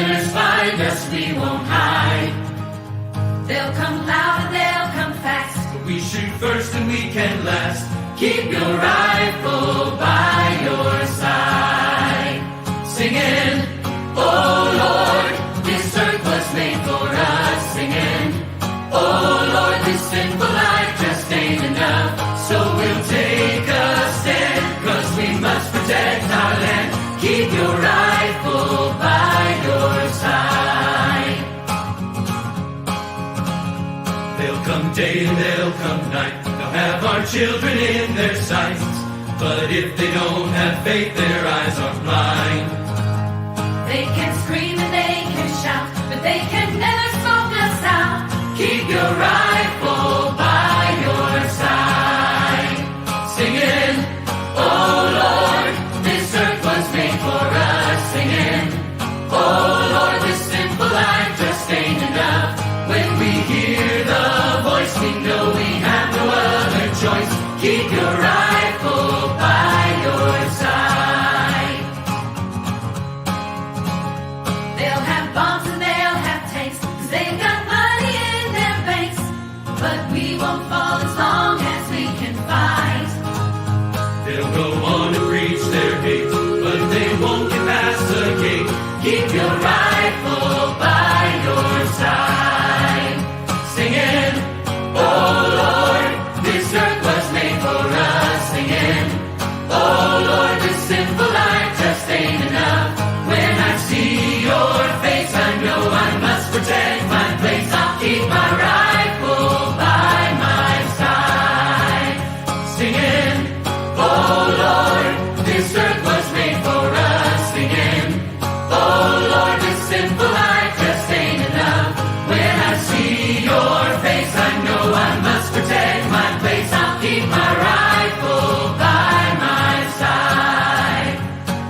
sinners find us, we won't hide. They'll come loud and they'll come fast, but we shoot first and we can last. Keep your rifle by your side, singing, oh Lord, this earth was made for us. Singing, oh Lord, this sinful life just ain't enough. So we'll take a stand, 'cause we must protect our land. Keep your rifle by your side. They'll come day and they'll come night. They'll have our children in their sights. But if they don't have faith, their eyes are blind. They can scream and they can shout, but they can never smoke us out. Keep your rifle by your side, singing, oh Lord, this earth was made for us. Singing, oh Lord, this simple life just ain't enough. When we hear the voice, we know we have no other choice. Keep your rifle by your side. They'll have bombs and they'll have tanks, 'cause they've got money in their banks. But we won't fall as long as we can fight. They'll go on to preach their hate, but they won't get past the gate. Keep your rifle by your side, singing, oh Lord, this earth was made for us. Singing, oh Lord, this sinful life just ain't enough. When I see your face, I know I must protect my place. I'll keep my rifle by my side, singing, oh Lord, this earth was made for us. Singing, oh Lord, this sinful life just ain't enough. When I see your face, I know I must protect my place. I'll keep my rifle by my side.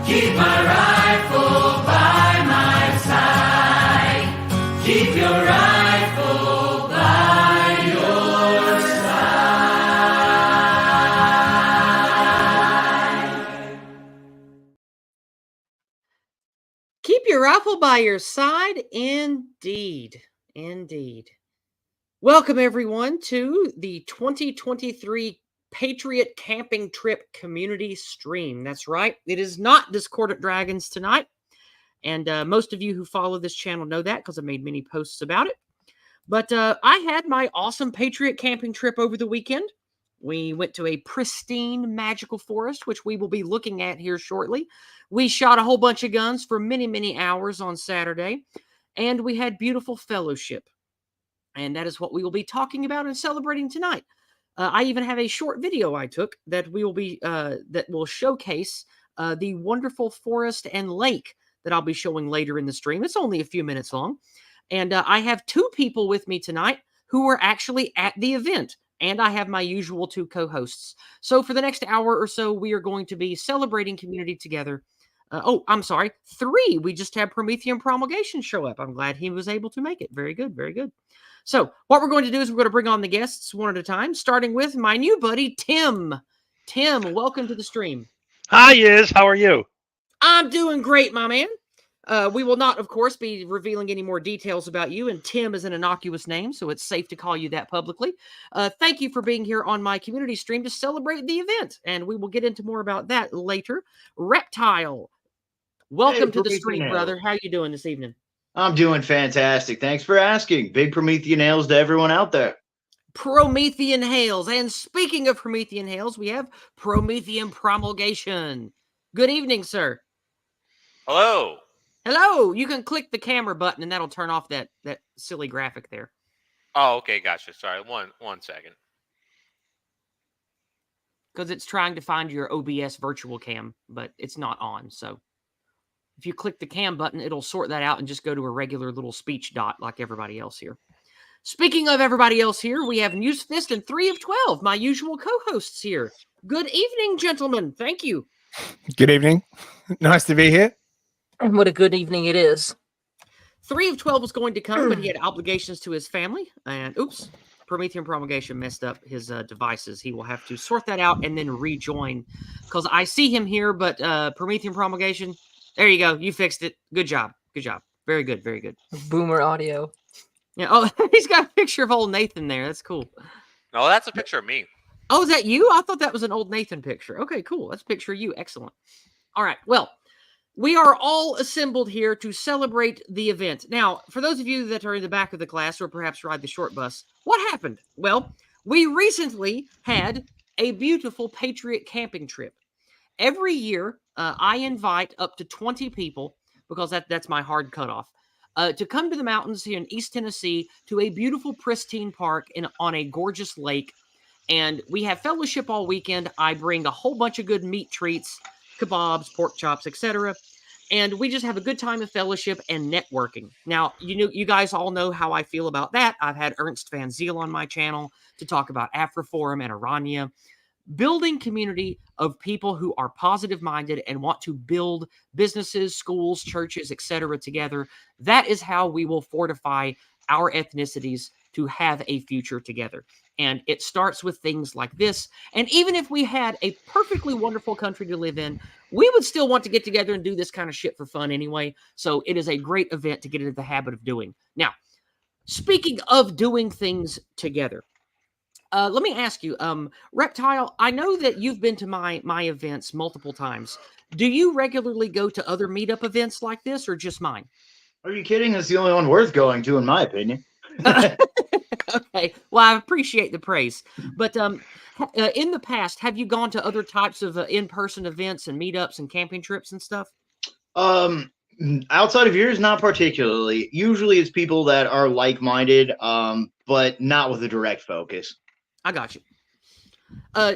Keep my rifle by my side. Keep your rifle by your side. Keep your rifle by your side, indeed. Indeed. Welcome, everyone, to the 2023 Patriot Camping Trip Community Stream. That's right. It is not Discordant Dragons tonight. And most of you who follow this channel know that because I made many posts about it. But I had my awesome Patriot camping trip over the weekend. We went to a pristine, magical forest, which we will be looking at here shortly. We shot a whole bunch of guns for many, many hours on Saturday. And we had beautiful fellowship. And that is what we will be talking about and celebrating tonight. I even have a short video I took that we will be that will showcase the wonderful forest and lake that I'll be showing later in the stream. It's only a few minutes long. And I have two people with me tonight who were actually at the event. And I have my usual two co-hosts. So for the next hour or so, we are going to be celebrating community together. I'm sorry, 3. We just had Promethean Promulgation show up. I'm glad he was able to make it. Very good, very good. So what we're going to do is we're going to bring on the guests one at a time, starting with my new buddy, Tim. Tim, welcome to the stream. Hi, Iz. How are you? I'm doing great, my man. We will not, of course, be revealing any more details about you, and Tim is an innocuous name, so it's safe to call you that publicly. Thank you for being here on my community stream to celebrate the event, and we will get into more about that later. Reptile, welcome to the stream, brother. How are you doing this evening? I'm doing fantastic. Thanks for asking. Big Promethean hails to everyone out there. Promethean hails. And speaking of Promethean hails, we have Promethean Promulgation. Good evening, sir. Hello. Hello. You can click the camera button and that'll turn off that silly graphic there. Oh, okay. Gotcha. Sorry. One second. Because it's trying to find your OBS virtual cam, but it's not on. So if you click the cam button, it'll sort that out and just go to a regular little speech dot like everybody else here. Speaking of everybody else here, we have Newsfist and 3 of 12, my usual co-hosts here. Good evening, gentlemen. Thank you. Good evening. Nice to be here. And what a good evening it is. 3 of 12 was going to come, but he had obligations to his family. And oops, Promethean Promulgation messed up his devices. He will have to sort that out and then rejoin. Because I see him here, but Promethean Promulgation, there you go. You fixed it. Good job. Good job. Very good. Very good. Boomer audio. Yeah. Oh, he's got a picture of old Nathan there. That's cool. No, that's a picture of me. Oh, is that you? I thought that was an old Nathan picture. Okay, cool. That's a picture of you. Excellent. All right. Well, we are all assembled here to celebrate the event. Now, for those of you that are in the back of the class or perhaps ride the short bus, what happened? Well, we recently had a beautiful Patriot camping trip. Every year, I invite up to 20 people, because that's my hard cutoff, to come to the mountains here in East Tennessee to a beautiful, pristine park on a gorgeous lake. And we have fellowship all weekend. I bring a whole bunch of good meat treats, kebabs, pork chops, etc. And we just have a good time of fellowship and networking. Now, you guys all know how I feel about that. I've had Ernst Van Ziel on my channel to talk about Afroforum and Aranya. Building community of people who are positive minded and want to build businesses, schools, churches, etc. together. That is how we will fortify our ethnicities to have a future together. And it starts with things like this. And even if we had a perfectly wonderful country to live in, we would still want to get together and do this kind of shit for fun anyway. So it is a great event to get into the habit of doing. Now, speaking of doing things together, let me ask you, Reptile, I know that you've been to my events multiple times. Do you regularly go to other meetup events like this or just mine? Are you kidding? It's the only one worth going to, in my opinion. Okay. Well, I appreciate the praise. But in the past, have you gone to other types of in-person events and meetups and camping trips and stuff? Outside of yours, not particularly. Usually it's people that are like-minded, but not with a direct focus. I got you.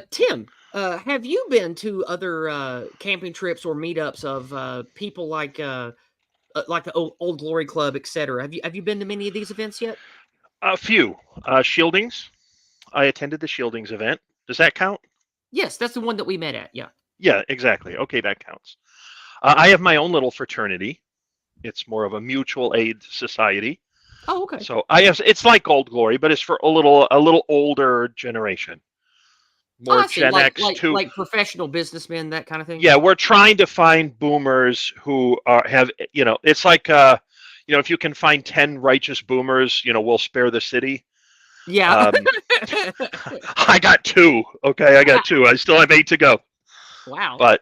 Tim, have you been to other camping trips or meetups of people like the Old Glory Club, etc.? Have you been to many of these events yet? A few. Shieldings. I attended the Shieldings event. Does that count? Yes, that's the one that we met at. Yeah. Yeah, exactly. Okay, that counts. I have my own little fraternity. It's more of a mutual aid society. Oh, okay. So it's like Old Glory, but it's for a little older generation. More I see. Gen X to like professional businessmen, that kind of thing. Yeah, we're trying to find boomers who have it's like if you can find 10 righteous boomers, we'll spare the city. Yeah. I got 2. Okay, I got 2. I still have 8 to go. Wow. But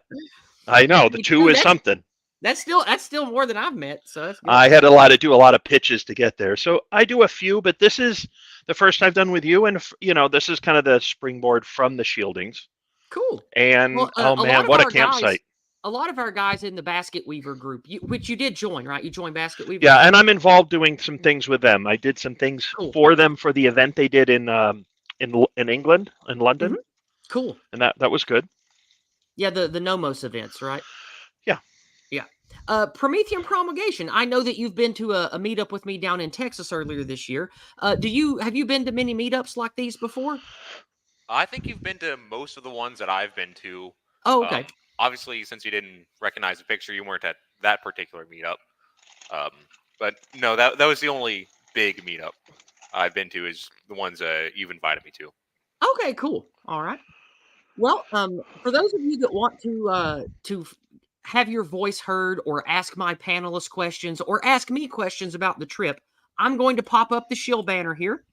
I know the 2 is something. That's still more than I've met. So that's good. I had to do a lot of pitches to get there. So I do a few, but this is the first I've done with you, and this is kind of the springboard from the Shieldings. Cool. And well, oh man, what a campsite! A lot of our guys in the Basket Weaver group, which you did join, right? You joined Basket Weaver. Yeah, and I'm involved doing some things with them. I did some things for them for the event they did in England, in London. Mm-hmm. Cool. And that was good. Yeah, the Nomos events, right? Yeah. Yeah. Promethean Promulgation. I know that you've been to a meetup with me down in Texas earlier this year. Have you been to many meetups like these before? I think you've been to most of the ones that I've been to. Oh, okay. Obviously, since you didn't recognize the picture, you weren't at that particular meetup. But no, that was the only big meetup I've been to, is the ones you've invited me to. Okay, cool. All right. Well, for those of you that want to have your voice heard or ask my panelists questions or ask me questions about the trip, I'm going to pop up the shield banner here.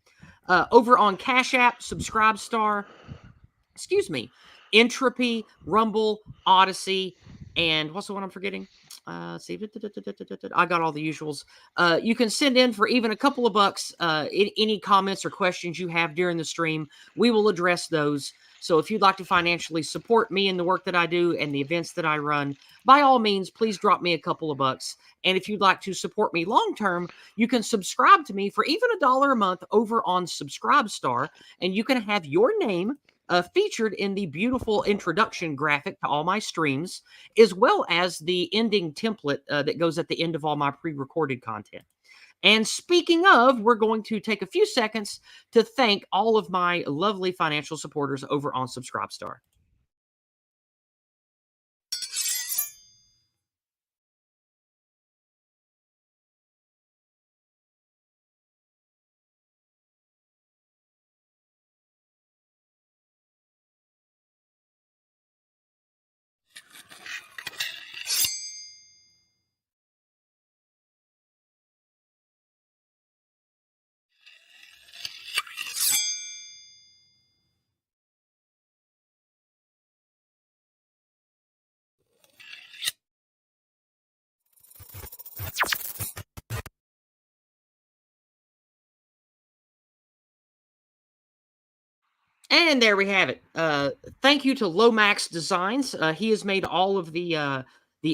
Over on Cash App, Subscribestar, Entropy, Rumble, Odyssey, and what's the one I'm forgetting? Let's see. I got all the usuals. You can send in for even a couple of bucks any comments or questions you have during the stream. We will address those. So if you'd like to financially support me in the work that I do and the events that I run, by all means, please drop me a couple of bucks. And if you'd like to support me long term, you can subscribe to me for even $1 a month over on Subscribestar, and you can have your name featured in the beautiful introduction graphic to all my streams, as well as the ending template that goes at the end of all my pre-recorded content. And speaking of, we're going to take a few seconds to thank all of my lovely financial supporters over on Subscribestar. And there we have it. Thank you to Lomax Designs. He has made all of the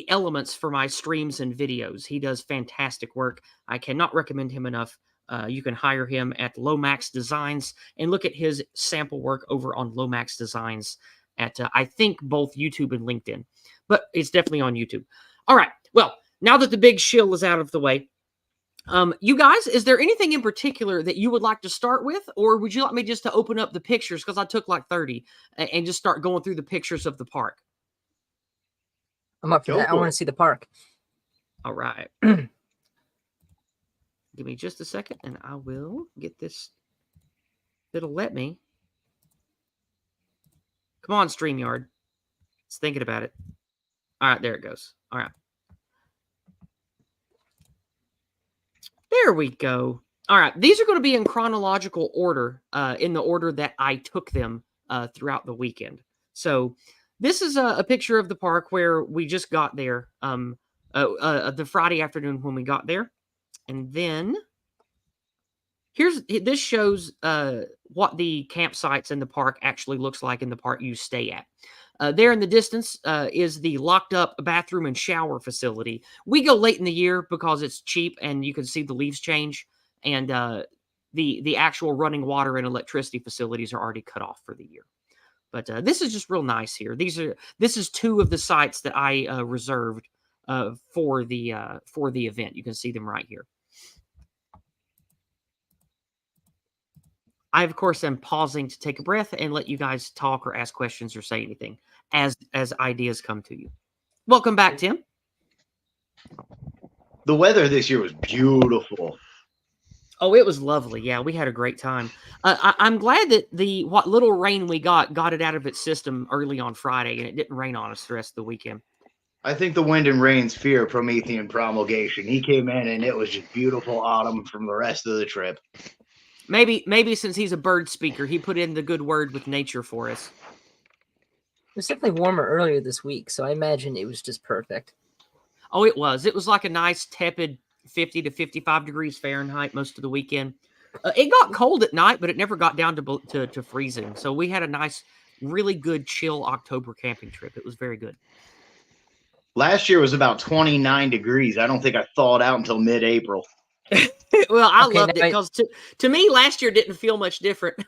elements for my streams and videos. He does fantastic work. I cannot recommend him enough. You can hire him at Lomax Designs and look at his sample work over on Lomax Designs at, I think, both YouTube and LinkedIn. But it's definitely on YouTube. All right. Well, now that the big shill is out of the way, you guys, is there anything in particular that you would like to start with, or would you like me just to open up the pictures, because I took like 30, and just start going through the pictures of the park? I'm up for that. I want to see the park. All right. Give me just a second, and I will get this. It'll let me. Come on, StreamYard. It's thinking about it. All right, there it goes. All right. There we go. All right. These are going to be in chronological order, in the order that I took them throughout the weekend. So this is a picture of the park where we just got there the Friday afternoon when we got there. And then this shows what the campsites in the park actually looks like in the park you stay at. There in the distance is the locked up bathroom and shower facility. We go late in the year because it's cheap and you can see the leaves change, and the actual running water and electricity facilities are already cut off for the year. But this is just real nice here. This is two of the sites that I reserved for the event. You can see them right here. I, of course, am pausing to take a breath and let you guys talk or ask questions or say anything as ideas come to you. Welcome back, Tim. The weather this year was beautiful. Oh, it was lovely. Yeah, we had a great time. I'm glad that what little rain we got it out of its system early on Friday, and it didn't rain on us the rest of the weekend. I think the wind and rain's fear Promethean promulgation. He came in and it was just beautiful autumn from the rest of the trip. Maybe since he's a bird speaker, he put in the good word with nature for us. It was definitely warmer earlier this week, so I imagine it was just perfect. Oh, it was. It was like a nice tepid 50 to 55 degrees Fahrenheit most of the weekend. It got cold at night, but it never got down to freezing. So we had a nice, really good, chill October camping trip. It was very good. Last year was about 29 degrees. I don't think I thawed out until mid-April. Well, I loved it because to me, last year didn't feel much different.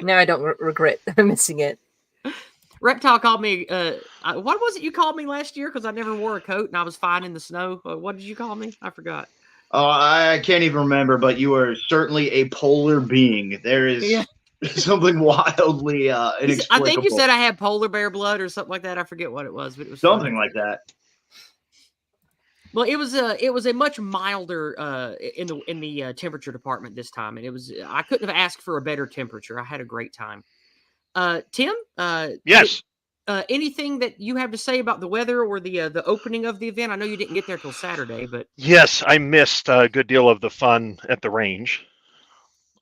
Now I don't regret missing it. Reptile called me, what was it you called me last year? Because I never wore a coat and I was fine in the snow. What did you call me? I forgot. Oh, I can't even remember, but you are certainly a polar being. There is something wildly inexplicable. I think you said I had polar bear blood or something like that. I forget what it was, but it was something like that. Well, it was a much milder in the temperature department this time, and I couldn't have asked for a better temperature. I had a great time. Tim, yes. Anything that you have to say about the weather or the opening of the event? I know you didn't get there till Saturday, but yes, I missed a good deal of the fun at the range.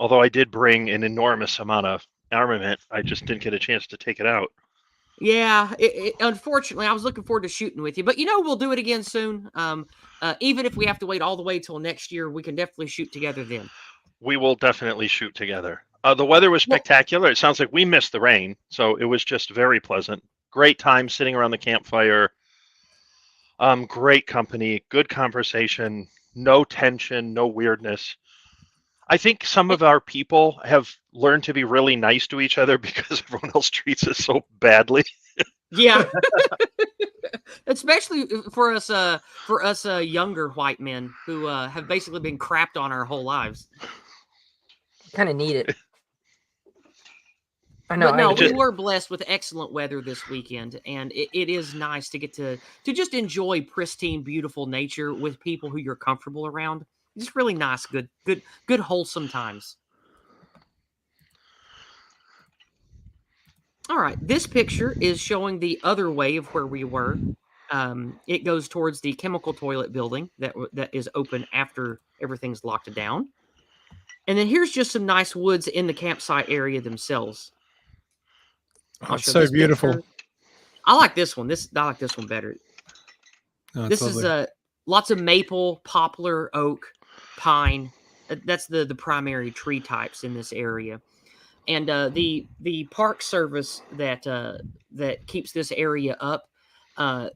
Although I did bring an enormous amount of armament, I just didn't get a chance to take it out. Yeah, unfortunately, I was looking forward to shooting with you, but we'll do it again soon. Even if we have to wait all the way till next year, we can definitely shoot together then. We will definitely shoot together. The weather was spectacular. It sounds like we missed the rain, so it was just very pleasant. Great time sitting around the campfire. Great company, good conversation, no tension, no weirdness. I think some of our people have learned to be really nice to each other because everyone else treats us so badly. Yeah, especially for us younger white men who have basically been crapped on our whole lives. Kind of need it. I know. But no, we were blessed with excellent weather this weekend, and it is nice to get to just enjoy pristine, beautiful nature with people who you're comfortable around. Just really nice, good, wholesome times. All right, this picture is showing the other way of where we were. It goes towards the chemical toilet building that is open after everything's locked down. And then here's just some nice woods in the campsite area themselves. Oh, it's so beautiful. Picture. I like this one. I like this one better. Oh, this lovely. Is lots of maple, poplar, oak, pine. That's the primary tree types in this area. And the park service that keeps this area up,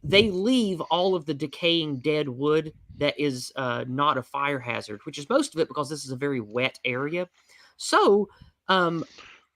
they leave all of the decaying dead wood that is not a fire hazard, which is most of it because this is a very wet area. So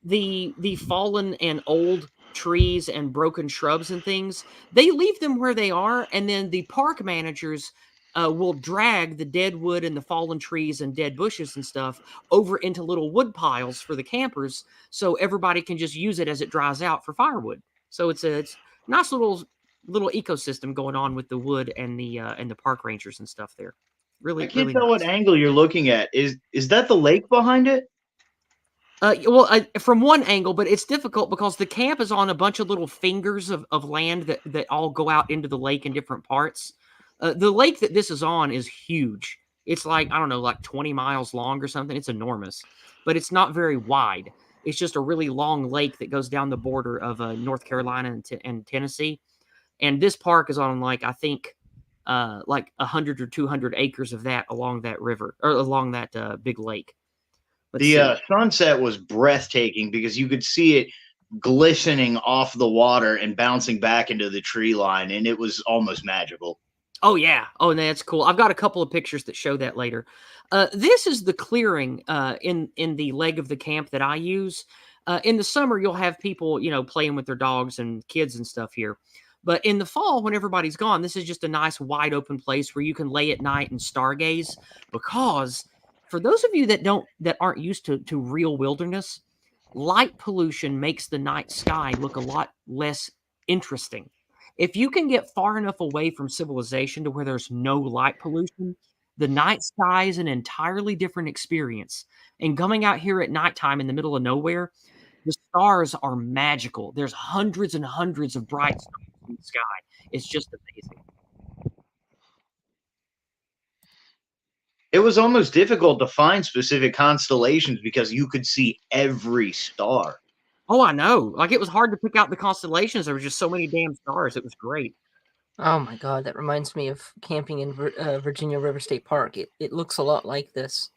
the fallen and old trees and broken shrubs and things, they leave them where they are, and then the park managers will drag the dead wood and the fallen trees and dead bushes and stuff over into little wood piles for the campers, so everybody can just use it as it dries out for firewood. So it's a nice little ecosystem going on with the wood and the park rangers and stuff there. Really, I can't really tell what nice. angle you're looking at. Is that the lake behind it? From one angle, but it's difficult because the camp is on a bunch of little fingers of land that all go out into the lake in different parts. The lake that this is on is huge. It's like, I don't know, like 20 miles long or something. It's enormous, but it's not very wide. It's just a really long lake that goes down the border of North Carolina and Tennessee. And this park is on, like, I think, like 100 or 200 acres of that along that river, or along that big lake. The sunset was breathtaking because you could see it glistening off the water and bouncing back into the tree line, and it was almost magical. Oh, yeah. Oh, that's cool. I've got a couple of pictures that show that later. This is the clearing in the leg of the camp that I use. In the summer, you'll have people, playing with their dogs and kids and stuff here. But in the fall, when everybody's gone, this is just a nice wide open place where you can lay at night and stargaze, because for those of you that aren't used to real wilderness, light pollution makes the night sky look a lot less interesting. If you can get far enough away from civilization to where there's no light pollution, the night sky is an entirely different experience. And coming out here at nighttime in the middle of nowhere, the stars are magical. There's hundreds and hundreds of bright stars in the sky. It's just amazing. It was almost difficult to find specific constellations because you could see every star. Oh, I know. Like, it was hard to pick out the constellations. There were just so many damn stars. It was great. Oh my god, that reminds me of camping in Virginia River State Park. It looks a lot like this.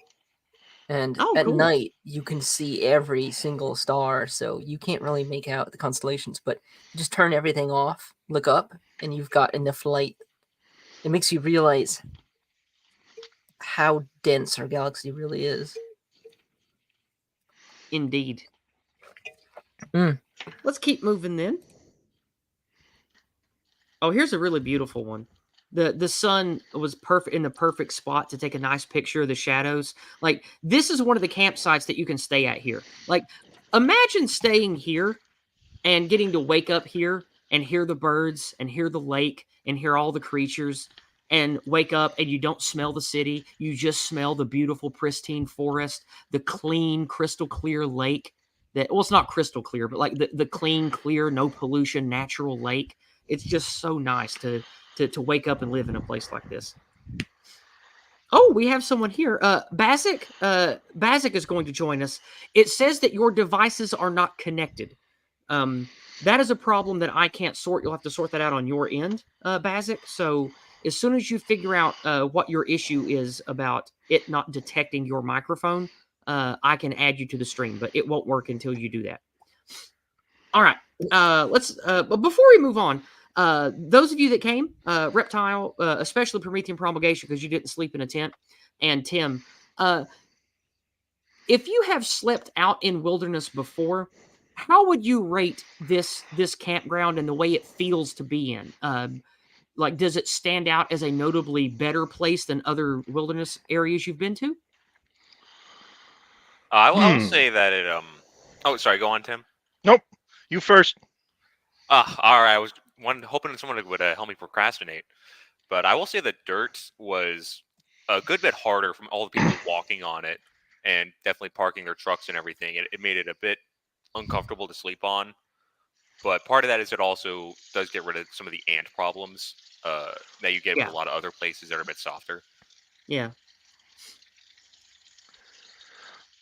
And at cool. night, you can see every single star, so you can't really make out the constellations, but you just turn everything off, look up, and you've got enough light. It makes you realize how dense our galaxy really is. Indeed. Let's keep moving then. Oh, here's a really beautiful one. The sun was perfect in the perfect spot to take a nice picture of the shadows. Like, this is one of the campsites that you can stay at here. Like, imagine staying here and getting to wake up here and hear the birds and hear the lake and hear all the creatures, and wake up and you don't smell the city. You just smell the beautiful, pristine forest, the clean, crystal clear lake. Well, it's not crystal clear, but like the clean, clear, no pollution, natural lake. It's just so nice to wake up and live in a place like this. Oh, we have someone here. Bazik. Bazik is going to join us. It says that your devices are not connected. That is a problem that I can't sort. You'll have to sort that out on your end, Bazik. So as soon as you figure out what your issue is about it not detecting your microphone, I can add you to the stream, but it won't work until you do that. All right. Let's. But before we move on, those of you that came, Reptile, especially Promethean Promulgation, because you didn't sleep in a tent, and Tim, if you have slept out in wilderness before, how would you rate this campground and the way it feels to be in? Like, does it stand out as a notably better place than other wilderness areas you've been to? I will say that it. Oh, sorry. Go on, Tim. Nope. You first. All right. I was hoping someone would help me procrastinate, but I will say that dirt was a good bit harder from all the people walking on it, and definitely parking their trucks and everything. It made it a bit uncomfortable to sleep on. But part of that is it also does get rid of some of the ant problems that you get with a lot of other places that are a bit softer. Yeah.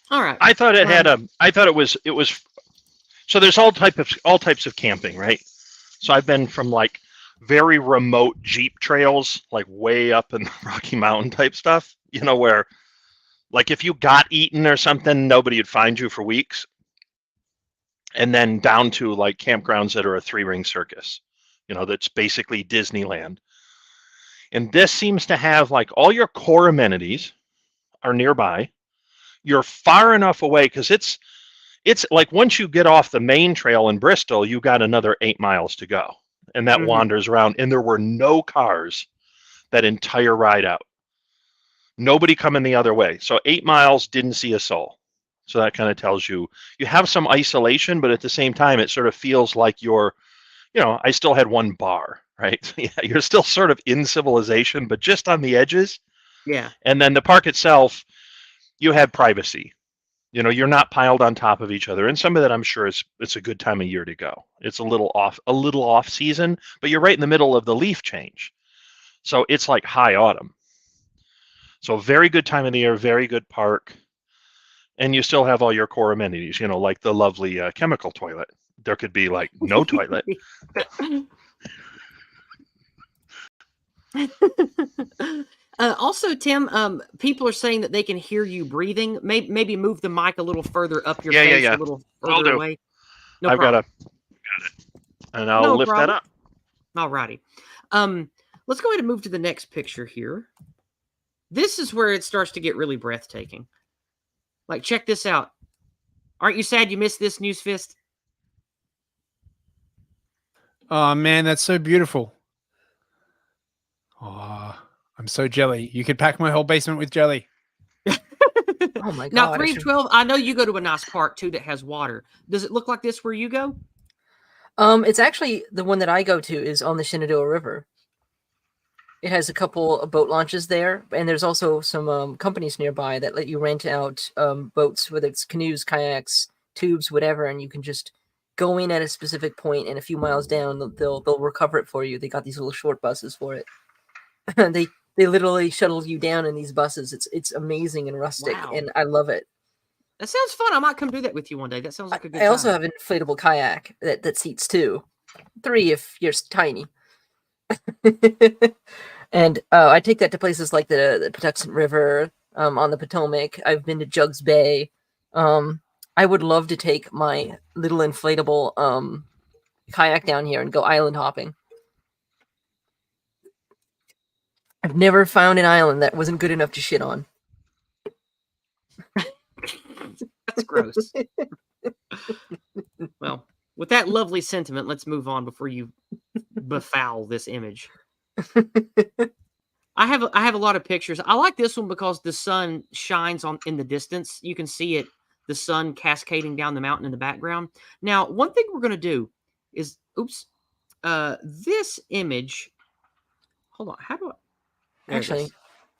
All right. I thought it had I thought it was. So there's all types of camping, right? So I've been from like very remote Jeep trails, like way up in the Rocky Mountain type stuff, where like if you got eaten or something, nobody would find you for weeks. and then down to like campgrounds that are a 3-ring circus, that's basically Disneyland. And this seems to have like all your core amenities are nearby. You're far enough away because it's like once you get off the main trail in Bristol, you got another 8 miles to go. And that wanders around. And there were no cars that entire ride out. Nobody coming the other way. So 8 miles, didn't see a soul. So that kind of tells you have some isolation, but at the same time, it sort of feels like I still had one bar, right? Yeah, you're still sort of in civilization, but just on the edges. Yeah. And then the park itself, you have privacy. You're not piled on top of each other. And some of that, I'm sure, it's a good time of year to go. It's a little off season, but you're right in the middle of the leaf change. So it's like high autumn. So very good time of the year, very good park. And you still have all your core amenities, like the lovely chemical toilet. There could be like no toilet. Also, Tim, people are saying that they can hear you breathing. Maybe move the mic a little further up your face, a little further away. No I've problem. got it. And I'll lift that up. All righty. Let's go ahead and move to the next picture here. This is where it starts to get really breathtaking. Like, check this out. Aren't you sad you missed this, Newsfist? Oh, man, that's so beautiful. Oh, I'm so jelly. You could pack my whole basement with jelly. Oh, my God. Now, 3 of 12, I know you go to a nice park, too, that has water. Does it look like this where you go? It's actually the one that I go to is on the Shenandoah River. It has a couple of boat launches there, and there's also some companies nearby that let you rent out boats, whether it's canoes, kayaks, tubes, whatever, and you can just go in at a specific point, and a few miles down, they'll recover it for you. They got these little short buses for it. they literally shuttle you down in these buses. It's amazing and rustic, Wow. and I love it. That sounds fun. I might come do that with you one day. That sounds like a good I also time. have an inflatable kayak that seats 2. 3 if you're tiny. And I take that to places like the Patuxent River, on the Potomac. I've been to Jugs Bay. I would love to take my little inflatable kayak down here and go island hopping. I've never found an island that wasn't good enough to shit on. That's gross. Well, with that lovely sentiment, let's move on before you befoul this image. I have a lot of pictures. I like this one because the sun shines in the distance. You can see it, the sun cascading down the mountain in the background. Now, one thing we're going to do is, this image. Hold on, how do I? Actually,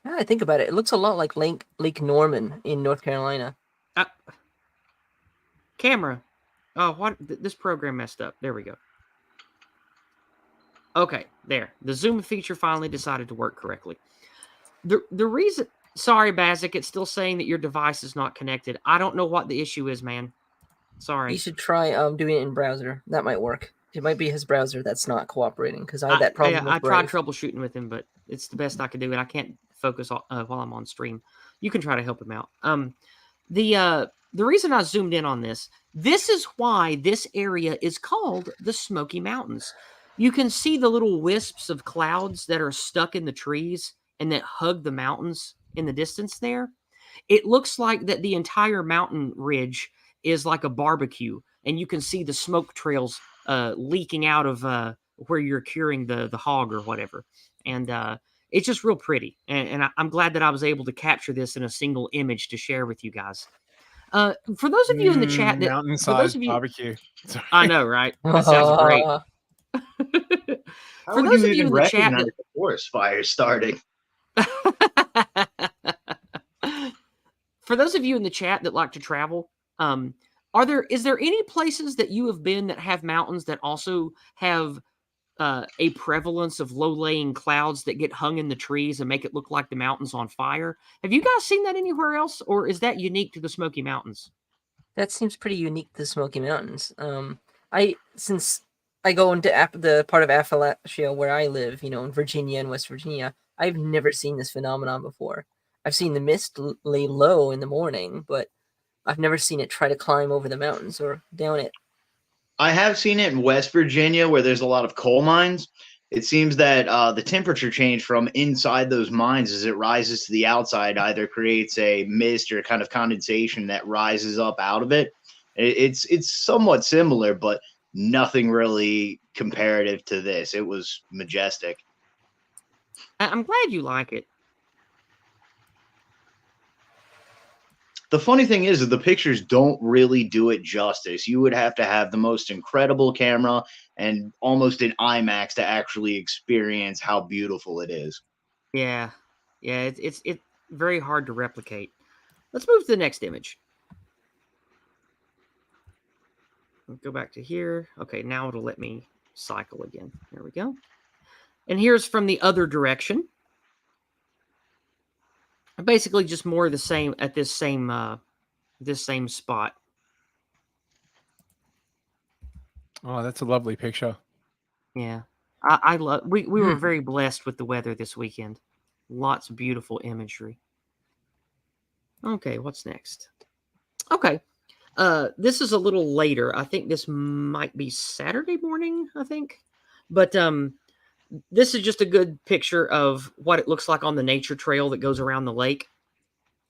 now I think about it, it looks a lot like Lake Norman in North Carolina. Camera. Oh, what? This program messed up. There we go. Okay, there. The Zoom feature finally decided to work correctly. The reason... Sorry, Bazik, it's still saying that your device is not connected. I don't know what the issue is, man. Sorry. You should try doing it in browser. That might work. It might be his browser that's not cooperating, because I had that problem with tried Brave. troubleshooting with him, but it's the best I could do, and I can't focus while I'm on stream. You can try to help him out. The reason I zoomed in on this is why this area is called the Smoky Mountains. You can see the little wisps of clouds that are stuck in the trees and that hug the mountains in the distance there. It looks like that the entire mountain ridge is like a barbecue, and you can see the smoke trails leaking out of where you're curing the hog or whatever. And it's just real pretty. And I'm glad that I was able to capture this in a single image to share with you guys. For those of you in the chat, mountain-sized barbecue. Sorry. I know, right? That sounds great. How For would those you of you even in the chat recognize the forest fire starting? For those of you in the chat that like to travel, is there any places that you have been that have mountains that also have a prevalence of low-laying clouds that get hung in the trees and make it look like the mountain's on fire? Have you guys seen that anywhere else, or is that unique to the Smoky Mountains? That seems pretty unique to the Smoky Mountains. Since I go into the part of Appalachia where I live, in Virginia and West Virginia, I've never seen this phenomenon before. I've seen the mist lay low in the morning, but I've never seen it try to climb over the mountains or down it. I have seen it in West Virginia where there's a lot of coal mines. It seems that the temperature change from inside those mines as it rises to the outside either creates a mist or kind of condensation that rises up out of it. It's somewhat similar, but nothing really comparative to this. It was majestic. I'm glad you like it. The funny thing is that the pictures don't really do it justice. You would have to have the most incredible camera and almost an IMAX to actually experience how beautiful it is. Yeah, yeah, it's very hard to replicate. Let's move to the next image. Let's go back to here. Okay, now it'll let me cycle again. There we go. And here's from the other direction. Basically, just more of the same at this same spot. Oh, that's a lovely picture. Yeah, I love. We were very blessed with the weather this weekend. Lots of beautiful imagery. Okay, what's next? Okay, this is a little later. I think this might be Saturday morning. I think, but this is just a good picture of what it looks like on the nature trail that goes around the lake.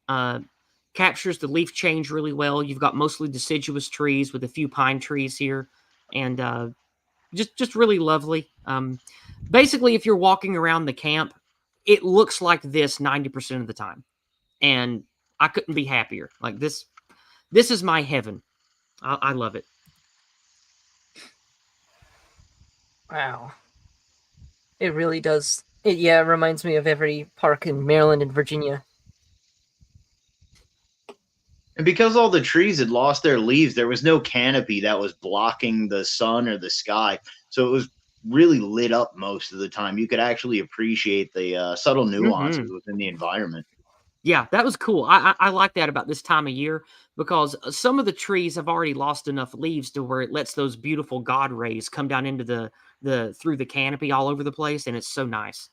Captures the leaf change really well. You've got mostly deciduous trees with a few pine trees here, and just really lovely. Basically, if you're walking around the camp, it looks like this 90% of the time, and I couldn't be happier. Like this is my heaven. I love it. Wow. It really does. It reminds me of every park in Maryland and Virginia. And because all the trees had lost their leaves, there was no canopy that was blocking the sun or the sky. So it was really lit up most of the time. You could actually appreciate the subtle nuances within the environment. Yeah, that was cool. I like that about this time of year because some of the trees have already lost enough leaves to where it lets those beautiful God rays come down into the through the canopy all over the place, and it's so nice.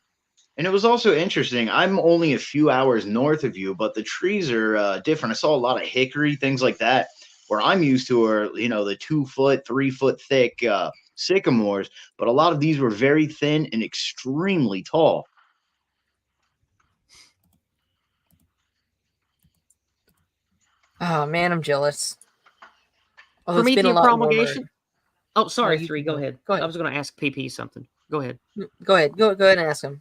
And it was also interesting. I'm only a few hours north of you, but the trees are different. I saw a lot of hickory, things like that. Where I'm used to are, the 2 foot, 3 foot thick sycamores, but a lot of these were very thin and extremely tall. Oh man, I'm jealous. Although it's been a Promethean lot promulgation. warmer. Oh, sorry, you 3. can Go go. ahead. Go ahead. I was going to ask PP something. Go ahead. Go ahead. Go ahead and ask him.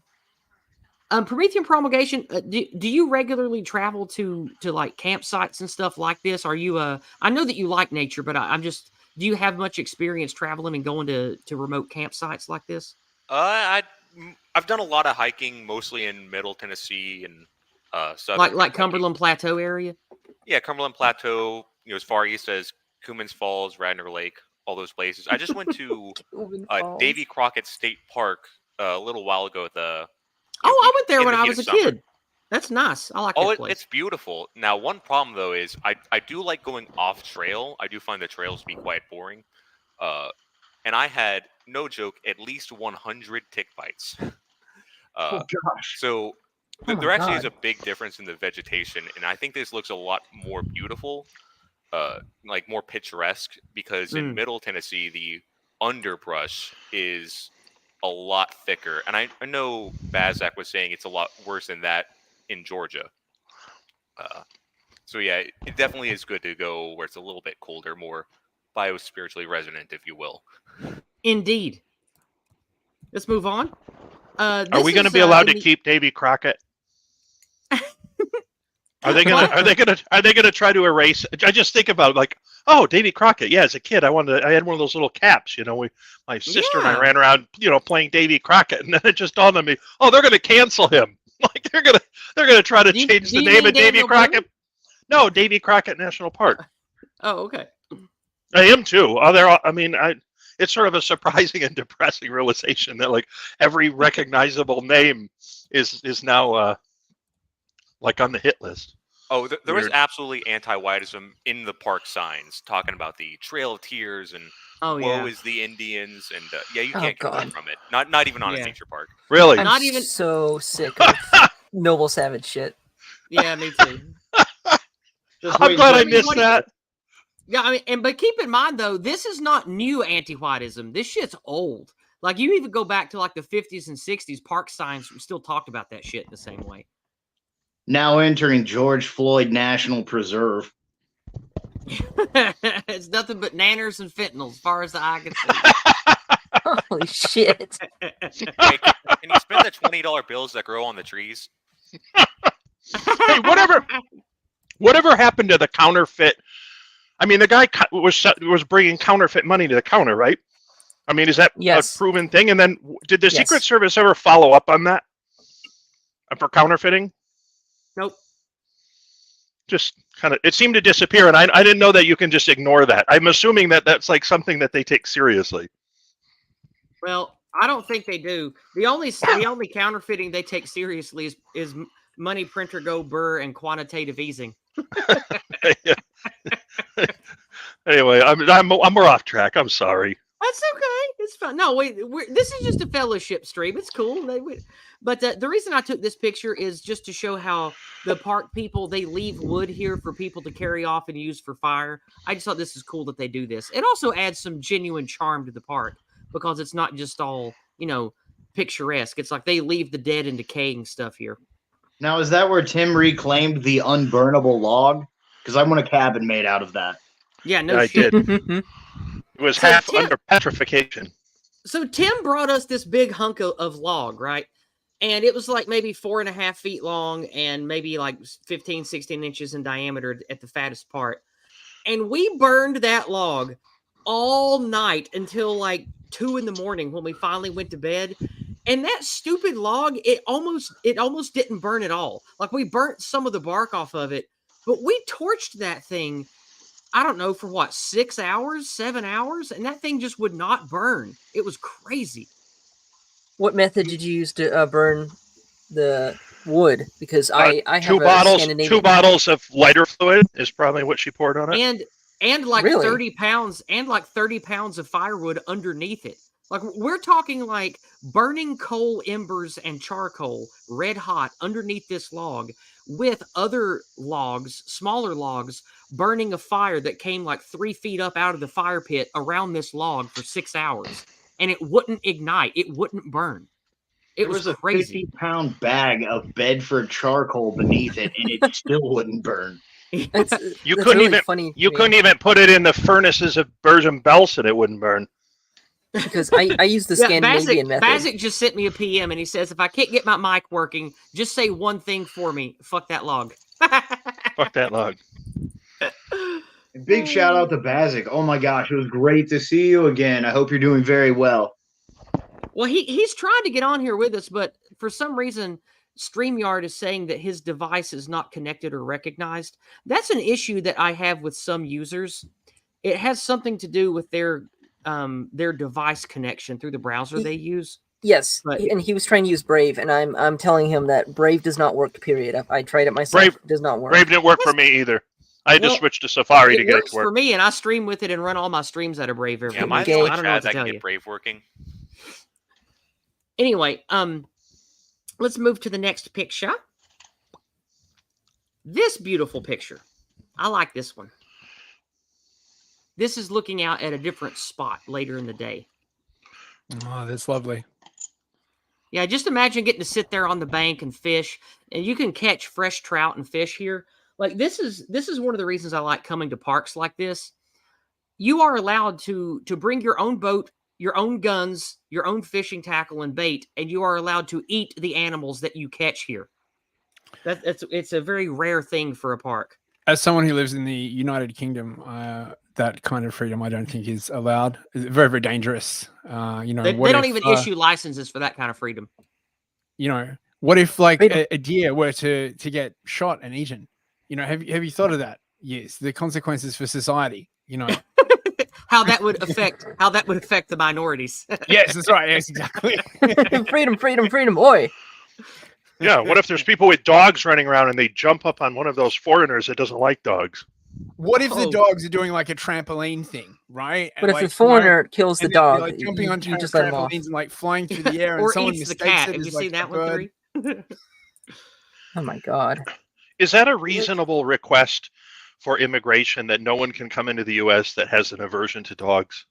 Promethean promulgation. Do you regularly travel to like campsites and stuff like this? Are you I know that you like nature, but I'm just. Do you have much experience traveling and going to remote campsites like this? I've done a lot of hiking, mostly in Middle Tennessee and southern Like Kentucky. Cumberland Plateau area. Yeah, Cumberland Plateau. As far east as Coombs Falls, Radnor Lake, all those places. I just went to Davy Crockett State Park a little while ago. I went there in when the I heat was a of summer. kid. That's nice. I like that place. It's beautiful. Now, one problem though is I do like going off trail. I do find the trails to be quite boring. And I had, no joke, at least 100 tick bites. Oh gosh! So Oh there my actually is God. a big difference in the vegetation, and I think this looks a lot more beautiful, like more picturesque, because in Middle Tennessee the underbrush is a lot thicker, and I know Bazak was saying it's a lot worse than that in Georgia. So yeah, it definitely is good to go where it's a little bit colder, more biospiritually resonant, if you will. Indeed. Let's move on. Are we going to be allowed to keep Davy Crockett? Are they going to try to erase? I just think about it, like, oh, Davy Crockett. Yeah, as a kid, I had one of those little caps. My sister and I ran around, playing Davy Crockett, and then it just dawned on me, oh, they're going to cancel him. Like they're gonna try to change the name of Davy Crockett. No, Davy Crockett National Park. Oh, okay. I am too. It's sort of a surprising and depressing realization that like every recognizable name is now like on the hit list. Oh, there was absolutely anti-whiteism in the park signs talking about the Trail of Tears and woe is the Indians, and you can't get away from it. Not even on a nature park. Really? I'm so sick of Noble Savage shit. Yeah, me too. I'm glad I missed that. Yeah, I mean, but keep in mind though, this is not new anti-whiteism. This shit's old. Like you even go back to like the 50s and 60s, park signs still talked about that shit in the same way. Now entering George Floyd National Preserve. It's nothing but nanners and fentanyl as far as the eye can see. Holy shit! Hey, can you spend the $20 bills that grow on the trees? Hey, whatever happened to the counterfeit? I mean, the guy was bringing counterfeit money to the counter, right? I mean, is that Yes. a proven thing? And then did the Yes. Secret Service ever follow up on that for counterfeiting? Nope. Just kind of, it seemed to disappear, and I didn't know that you can just ignore that. I'm assuming that that's like something that they take seriously. Well, I don't think they do. The only counterfeiting they take seriously is money printer go burr and quantitative easing. Anyway, we're off track. I'm sorry. That's okay. It's fun. No, wait. This is just a fellowship stream. It's cool. But the reason I took this picture is just to show how the park people, they leave wood here for people to carry off and use for fire. I just thought this is cool that they do this. It also adds some genuine charm to the park because it's not just all, picturesque. It's like they leave the dead and decaying stuff here. Now, is that where Tim reclaimed the unburnable log? Because I want a cabin made out of that. Yeah, no I shit. did. It was So half Tim- under petrification. So Tim brought us this big hunk of log, right? And it was like maybe 4.5 feet long and maybe like 15, 16 inches in diameter at the fattest part. And we burned that log all night until like 2 a.m. when we finally went to bed. And that stupid log, it almost didn't burn at all. Like we burnt some of the bark off of it, but we torched that thing, I don't know, for what, 6 hours, 7 hours? And that thing just would not burn. It was crazy. What method did you use to burn the wood? Because I have two a bottles of lighter fluid is probably what she poured on it. And like Really? 30 pounds of firewood underneath it. Like we're talking like burning coal embers and charcoal red hot underneath this log with other logs, smaller logs, burning a fire that came like 3 feet up out of the fire pit around this log for 6 hours. And it wouldn't ignite. It wouldn't burn. It was a crazy. 50-pound bag of Bedford charcoal beneath it, and it still wouldn't burn. You That's couldn't really even funny. you couldn't even put it in the furnaces of Bergen-Belsen and it wouldn't burn. Because I use the Scandinavian method. Bazik just sent me a PM and he says, if I can't get my mic working, just say one thing for me. Fuck that log. Fuck that log. Big shout out to Bazik. Oh my gosh, it was great to see you again. I hope you're doing very well. Well, he's trying to get on here with us, but for some reason, StreamYard is saying that his device is not connected or recognized. That's an issue that I have with some users. It has something to do with their device connection through the browser they use. Yes, But- and he was trying to use Brave, and I'm telling him that Brave does not work. Period. I tried it myself. Brave- It does not work. Brave didn't work for me either. I had to Well, switch to Safari to It get it works to work. for me, and I stream with it and run all my streams out of Brave every Yeah, mine's week. the I only don't know what Chad to that tell can you. get Brave working. Anyway, let's move to the next picture. This beautiful picture. I like this one. This is looking out at a different spot later in the day. Oh, that's lovely. Yeah, just imagine getting to sit there on the bank and fish, and you can catch fresh trout and fish here. Like this is one of the reasons I like coming to parks like this. You are allowed to bring your own boat, your own guns, your own fishing tackle and bait, and you are allowed to eat the animals that you catch here. It's a very rare thing for a park. As someone who lives in the United Kingdom, that kind of freedom I don't think is allowed. It's very, very dangerous. They don't even issue licenses for that kind of freedom. What if like Freedom. a deer were to get shot and eaten? Have you thought of that? Yes, the consequences for society. How that would affect the minorities. Yes, that's right. Yes, exactly. freedom, freedom, freedom, boy. Yeah, what if there's people with dogs running around and they jump up on one of those foreigners that doesn't like dogs? What if the Oh. dogs are doing like a trampoline thing, right? But if the foreigner kills the and they're, dog, like jumping on you just let him off. trampolines and like flying through the air, and Or someone eats the mistakes cat. it Have as, you like, seen a that one, bird. Three? Oh my god. Is that a reasonable request for immigration that no one can come into the U.S. that has an aversion to dogs?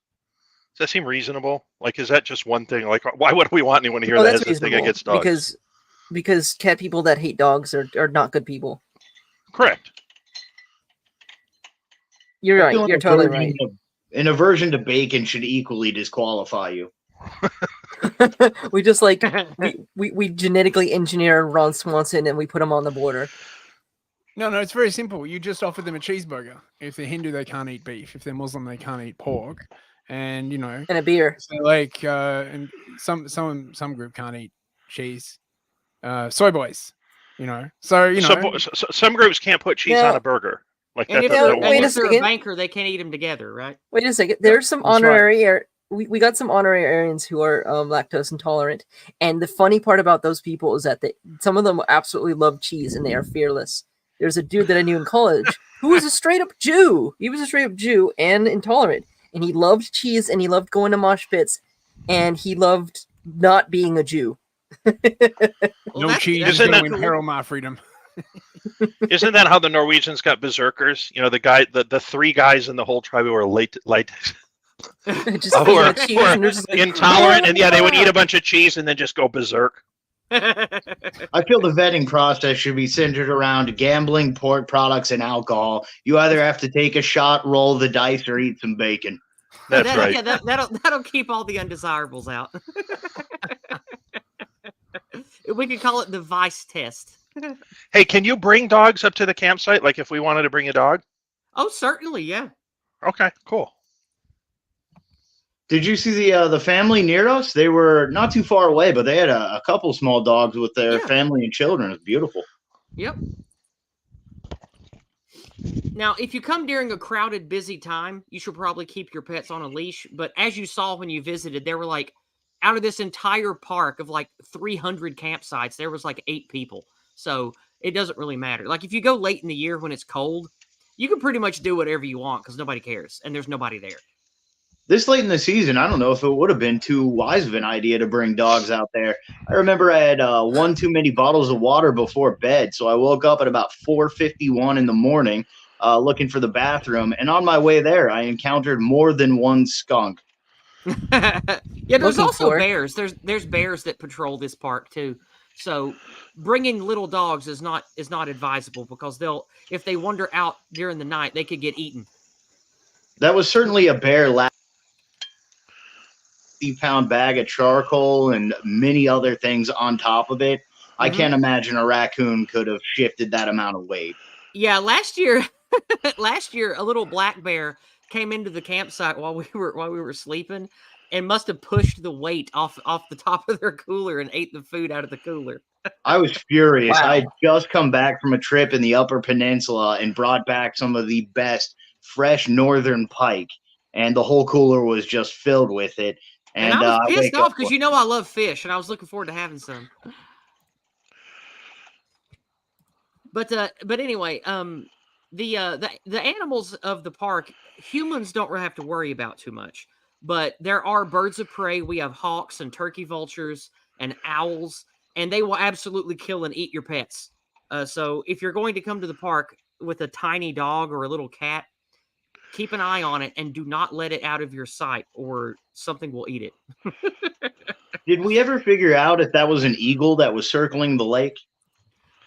Does that seem reasonable? Like, is that just one thing? Like, why would we want anyone here Oh, that that's has a thing reasonable against dogs? because cat people that hate dogs are not good people. Correct. You're I right. feel You're an totally aversion right. An aversion to bacon should equally disqualify you. We just like we genetically engineer Ron Swanson and we put him on the border. No, it's very simple. You just offer them a cheeseburger. If they're Hindu, they can't eat beef. If they're Muslim, they can't eat pork. And And a beer. so like, and some group can't eat cheese. Soy boys, So some groups can't put cheese on a burger. Like And if that. they're, That and won't if they're a second. banker, they can't eat them together, right? Wait a second. There's some That's right. honorary we got some honorarians who are lactose intolerant, and the funny part about those people is that some of them absolutely love cheese and they are fearless. There's a dude that I knew in college who was a straight up Jew. He was a straight up Jew and intolerant, and he loved cheese and he loved going to mosh pits, and he loved not being a Jew. No cheese is Isn't going that to imperil my freedom. Isn't that how the Norwegians got berserkers? The three guys in the whole tribe who were Just who are cheese, and they're just like, intolerant, and they would eat a bunch of cheese and then just go berserk. I feel the vetting process should be centered around gambling, pork products, and alcohol. You either have to take a shot, roll the dice, or eat some bacon. That's right. Yeah, that'll keep all the undesirables out. We could call it the Vice test. Hey, can you bring dogs up to the campsite? Like if we wanted to bring a dog? Oh, certainly, yeah. Okay, cool. Did you see the family near us? They were not too far away, but they had a couple small dogs with their family and children. It's beautiful. Yep. Now, if you come during a crowded, busy time, you should probably keep your pets on a leash. But as you saw when you visited, there were like, out of this entire park of like 300 campsites, there was like 8 people. So it doesn't really matter. Like if you go late in the year when it's cold, you can pretty much do whatever you want because nobody cares and there's nobody there. This late in the season, I don't know if it would have been too wise of an idea to bring dogs out there. I remember I had one too many bottles of water before bed, so I woke up at about 4:51 in the morning looking for the bathroom, and on my way there, I encountered more than one skunk. Yeah, there's Looking also for it. bears. There's bears that patrol this park too. So bringing little dogs is not advisable because if they wander out during the night, they could get eaten. That was certainly a bear 50-pound bag of charcoal and many other things on top of it. I can't imagine a raccoon could have shifted that amount of weight. Yeah, last year a little black bear came into the campsite while we were sleeping and must have pushed the weight off the top of their cooler and ate the food out of the cooler. I was furious. Wow. I had just come back from a trip in the Upper Peninsula and brought back some of the best fresh northern pike, and the whole cooler was just filled with it. And I was pissed off because I love fish and I was looking forward to having some. But anyway, the animals of the park, humans don't really have to worry about too much. But there are birds of prey. We have hawks and turkey vultures and owls, and they will absolutely kill and eat your pets. So if you're going to come to the park with a tiny dog or a little cat, keep an eye on it and do not let it out of your sight or something will eat it. Did we ever figure out if that was an eagle that was circling the lake?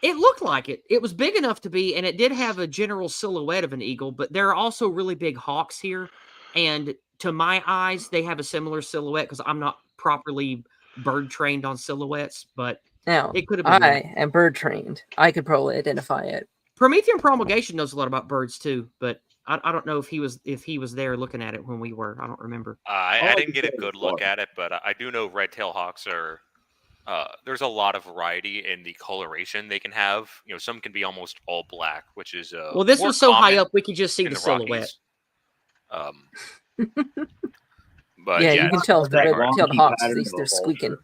It looked like it. It was big enough to be, and it did have a general silhouette of an eagle, but there are also really big hawks here. And to my eyes, they have a similar silhouette because I'm not properly bird trained on silhouettes, but Now, it could have been. I am bird trained. I could probably identify it. Promethean Promulgation knows a lot about birds too, but I don't know if he was there looking at it when we were. I don't remember. I didn't get a good look at it, but I do know red-tailed hawks are. There's a lot of variety in the coloration they can have. Some can be almost all black, which is Well, this more was so high common up we could just see in the silhouette. Rockies. But Yeah, you can tell if the that red-tailed wonky hawks, pattern at least of a they're squeaking.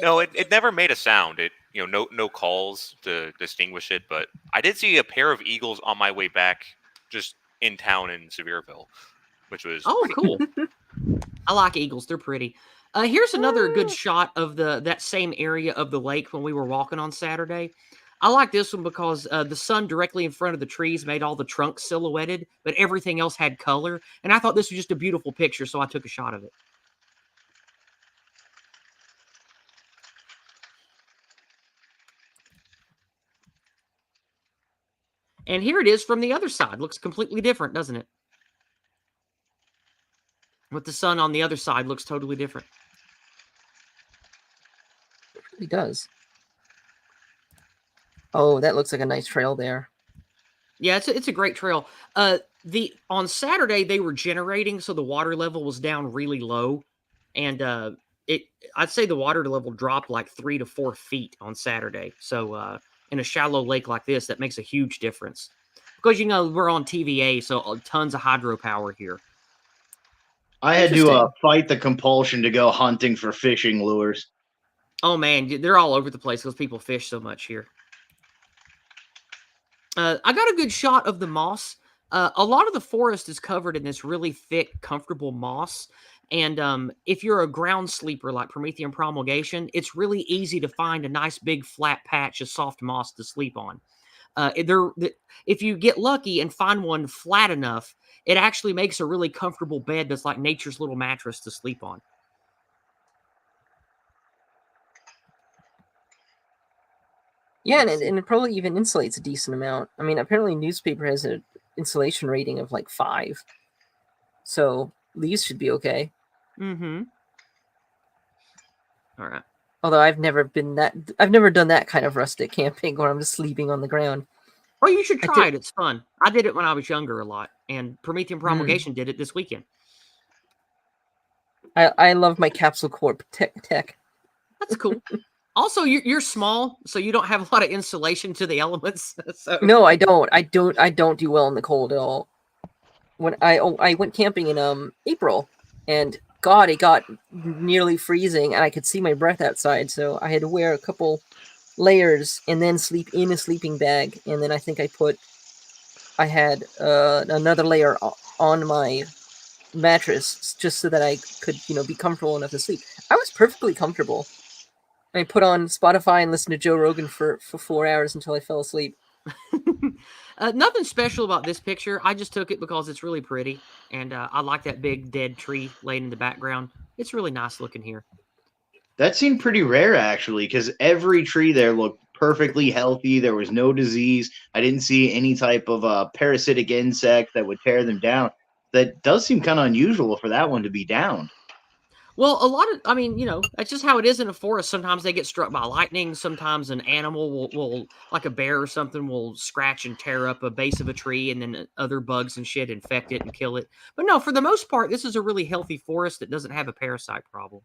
No, it never made a sound. No calls to distinguish it. But I did see a pair of eagles on my way back, just in town in Sevierville, which was pretty Cool. I like eagles; they're pretty. Here's another good shot of that same area of the lake when we were walking on Saturday. I like this one because the sun directly in front of the trees made all the trunks silhouetted, but everything else had color. And I thought this was just a beautiful picture, so I took a shot of it. And here it is from the other side. Looks completely different, doesn't it? With the sun on the other side, looks totally different. It really does. Oh, that looks like a nice trail there. Yeah, it's a great trail. On Saturday they were generating, so the water level was down really low, and I'd say the water level dropped like 3 to 4 feet on Saturday. So in a shallow lake like this, that makes a huge difference because we're on TVA, so tons of hydropower here. I had to fight the compulsion to go hunting for fishing lures. Oh man, they're all over the place because people fish so much here. I got a good shot of the moss. A lot of the forest is covered in this really thick, comfortable moss. And if you're a ground sleeper like Promethean Promulgation, it's really easy to find a nice big flat patch of soft moss to sleep on. If you get lucky and find one flat enough, it actually makes a really comfortable bed that's like nature's little mattress to sleep on. Yeah, and it probably even insulates a decent amount. I mean, apparently newspaper has an insulation rating of like 5. So these should be okay. Mm-hmm. All right. Although I've never done that kind of rustic camping where I'm just sleeping on the ground. Oh, you should try it. It's fun. I did it when I was younger a lot, and Promethean Promulgation did it this weekend. I love my capsule corp tech. That's cool. Also, you're small, so you don't have a lot of insulation to the elements. So. No, I don't. I don't do well in the cold at all. When I went camping in April, and God, it got nearly freezing, and I could see my breath outside. So I had to wear a couple layers and then sleep in a sleeping bag. And then I think I had another layer on my mattress just so that I could be comfortable enough to sleep. I was perfectly comfortable. I put on Spotify and listened to Joe Rogan for 4 hours until I fell asleep. Nothing special about this picture. I just took it because it's really pretty, and I like that big dead tree laying in the background. It's really nice looking here. That seemed pretty rare, actually, because every tree there looked perfectly healthy. There was no disease. I didn't see any type of parasitic insect that would tear them down. That does seem kind of unusual for that one to be down. Well, that's just how it is in a forest. Sometimes they get struck by lightning. Sometimes an animal will like a bear or something, will scratch and tear up a base of a tree, and then other bugs and shit infect it and kill it. But no, for the most part, this is a really healthy forest that doesn't have a parasite problem.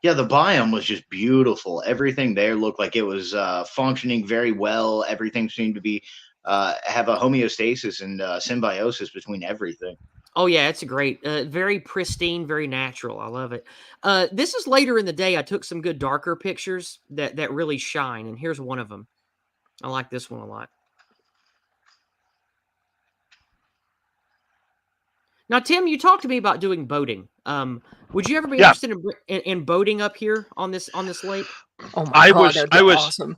Yeah, the biome was just beautiful. Everything there looked like it was functioning very well. Everything seemed to be have a homeostasis and symbiosis between everything. Oh, yeah, it's a great, very pristine, very natural. I love it. This is later in the day. I took some good darker pictures that really shine, and here's one of them. I like this one a lot. Now, Tim, you talked to me about doing boating. Would you ever be interested in boating up here on this lake? Oh my God, that'd be awesome.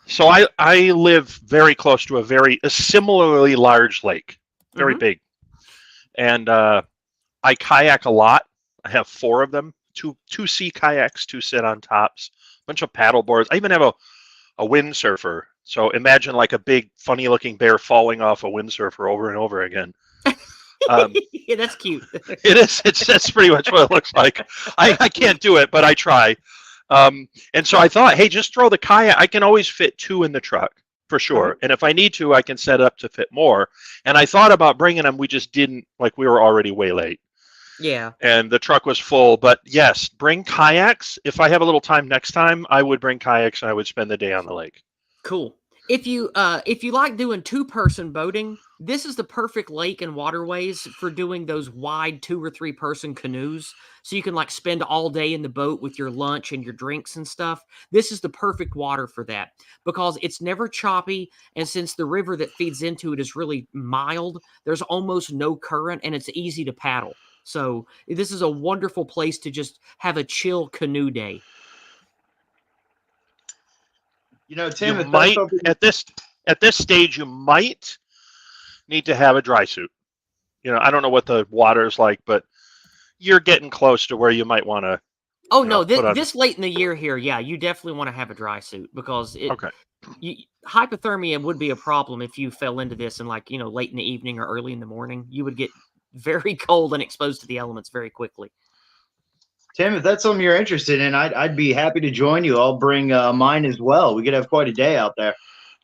So I live very close to a similarly large lake. Very big. And I kayak a lot. I have 4 of them. Two sea kayaks, 2 sit on tops, a bunch of paddle boards. I even have a windsurfer. So imagine like a big, funny looking bear falling off a windsurfer over and over again. Yeah, that's cute. It is. That's pretty much what it looks like. I can't do it, but I try. And so I thought, hey, just throw the kayak. I can always fit 2 in the truck. For sure. And if I need to, I can set up to fit more. And I thought about bringing them. We just didn't, like, we were already way late. Yeah. And the truck was full. But yes, bring kayaks. If I have a little time next time, I would bring kayaks and I would spend the day on the lake. Cool. If you like doing 2-person boating, this is the perfect lake and waterways for doing those wide 2 or 3-person canoes. So you can like spend all day in the boat with your lunch and your drinks and stuff. This is the perfect water for that because it's never choppy. And since the river that feeds into it is really mild, there's almost no current and it's easy to paddle. So this is a wonderful place to just have a chill canoe day. Tim, you if that's might something, at this stage you might need to have a dry suit. I don't know what the water's like, but you're getting close to where you might want to. Oh no, put on. this late in the year here, yeah, you definitely want to have a dry suit because Okay. Hypothermia would be a problem if you fell into this in late in the evening or early in the morning. You would get very cold and exposed to the elements very quickly. Tim, if that's something you're interested in, I'd be happy to join you. I'll bring mine as well. We could have quite a day out there.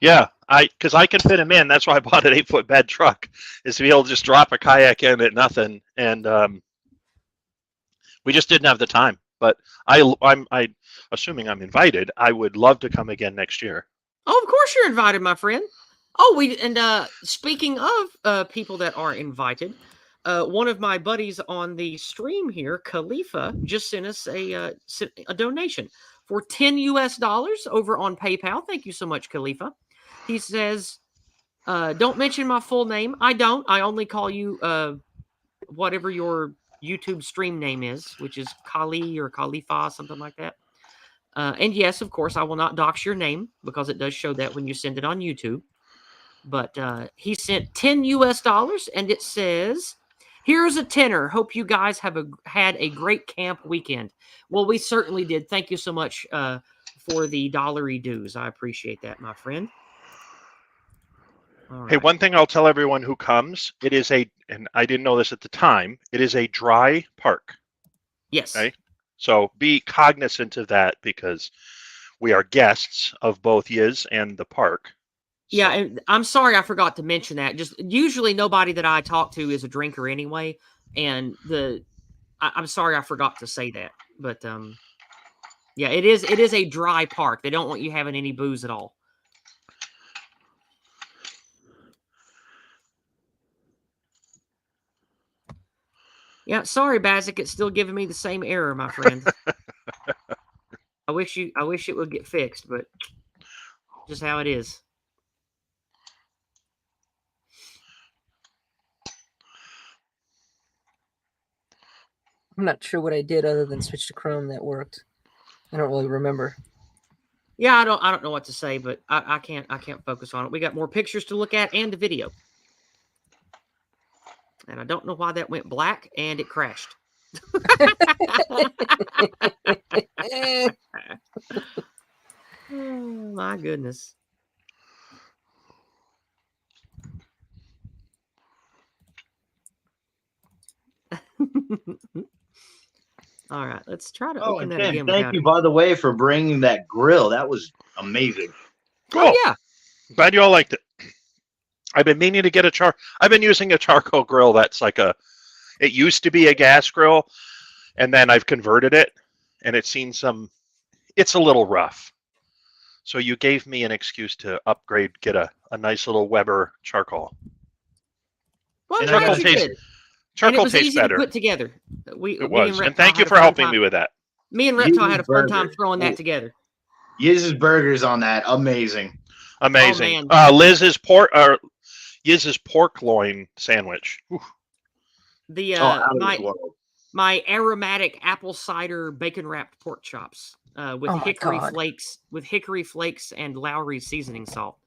Yeah, because I can fit him in. That's why I bought an 8-foot bed truck, is to be able to just drop a kayak in at nothing. And we just didn't have the time. But I'm assuming I'm invited. I would love to come again next year. Oh, of course you're invited, my friend. Oh, speaking of people that are invited, one of my buddies on the stream here, Khalifa, just sent us a donation for $10 over on PayPal. Thank you so much, Khalifa. He says, don't mention my full name. I don't. I only call you whatever your YouTube stream name is, which is Kali or Khalifa, something like that. And yes, of course, I will not dox your name because it does show that when you send it on YouTube. But he sent $10 and it says, here's a tenner. Hope you guys have had a great camp weekend. Well, we certainly did. Thank you so much for the dollary dues. I appreciate that, my friend. All Hey, right. one thing I'll tell everyone who comes, it is and I didn't know this at the time, it is a dry park. Yes. Okay? So be cognizant of that because we are guests of both Yiz and the park. Yeah, and I'm sorry I forgot to mention that. Just usually nobody that I talk to is a drinker anyway, and I'm sorry I forgot to say that. But yeah, it is a dry park. They don't want you having any booze at all. Yeah, sorry, Bazik, it's still giving me the same error, my friend. I wish it would get fixed, but just how it is. I'm not sure what I did other than switch to Chrome that worked. I don't really remember. Yeah, I don't know what to say, but I can't focus on it. We got more pictures to look at and a video. And I don't know why that went black and it crashed. Oh, my goodness. All right, let's try to open that Tim, again. thank you, by the way, for bringing that grill. That was amazing. Cool. Oh, yeah. Glad you all liked it. I've been meaning to get I've been using a charcoal grill that's it used to be a gas grill, and then I've converted it, and it's a little rough. So you gave me an excuse to upgrade, get a nice little Weber charcoal. Well, I'm And glad you did. Charcoal and it was tastes easy better. to put together. It was. And thank you for helping me with that. Me and Reptile had a fun time Burger. throwing that together. Yiz's burgers on that, amazing. Amazing. Oh, man. Yiz's pork loin sandwich. Ooh. The Out of this world. my aromatic apple cider bacon wrapped pork chops with Oh my hickory God. flakes and Lowry seasoning salt.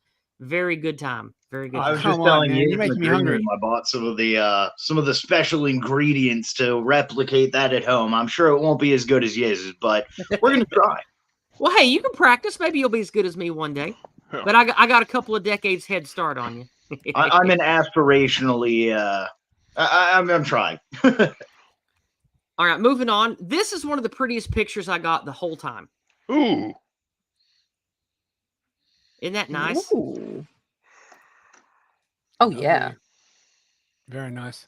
Very good time. Very good I was time. just Come on, telling man, you, you're making me hungry. I bought some of the special ingredients to replicate that at home. I'm sure it won't be as good as Yiz's, but we're gonna try. Well, hey, you can practice. Maybe you'll be as good as me one day. Yeah. But I got a couple of decades head start on you. I'm an aspirationally. I'm trying. All right, moving on. This is one of the prettiest pictures I got the whole time. Ooh. Isn't that nice? Ooh. Oh yeah. Very nice.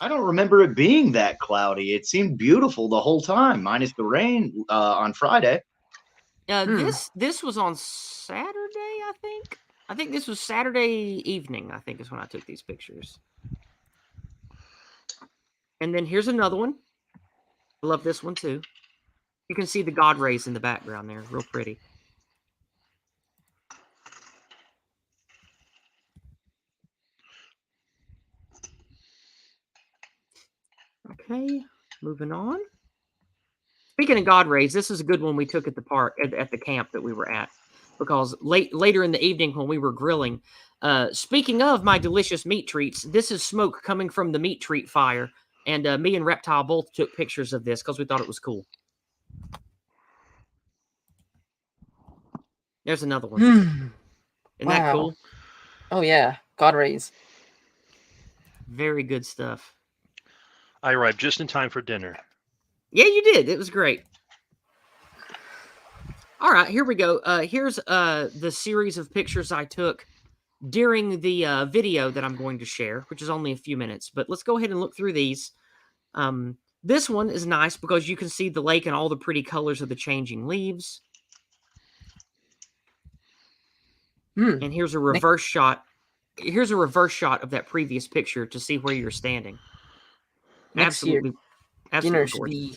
I don't remember it being that cloudy. It seemed beautiful the whole time, minus the rain on Friday. This was on Saturday, I think. I think this was Saturday evening, I think is when I took these pictures. And then here's another one. I love this one too. You can see the God rays in the background there. Real pretty. Okay, moving on. Speaking of God rays, this is a good one we took at the park, at the camp that we were at. because later in the evening when we were grilling, speaking of my delicious meat treats, this is smoke coming from the meat treat fire. And me and Reptile both took pictures of this because we thought it was cool. There's another one. Isn't that Wow. cool? Oh yeah, God rays. Very good stuff. I arrived just in time for dinner. Yeah, you did. It was great. All right, here we go. Here's the series of pictures I took during the video that I'm going to share, which is only a few minutes. But let's go ahead and look through these. This one is nice because you can see the lake and all the pretty colors of the changing leaves. And here's a reverse shot. Here's a reverse shot of that previous picture to see where you're standing. Next year, dinner should be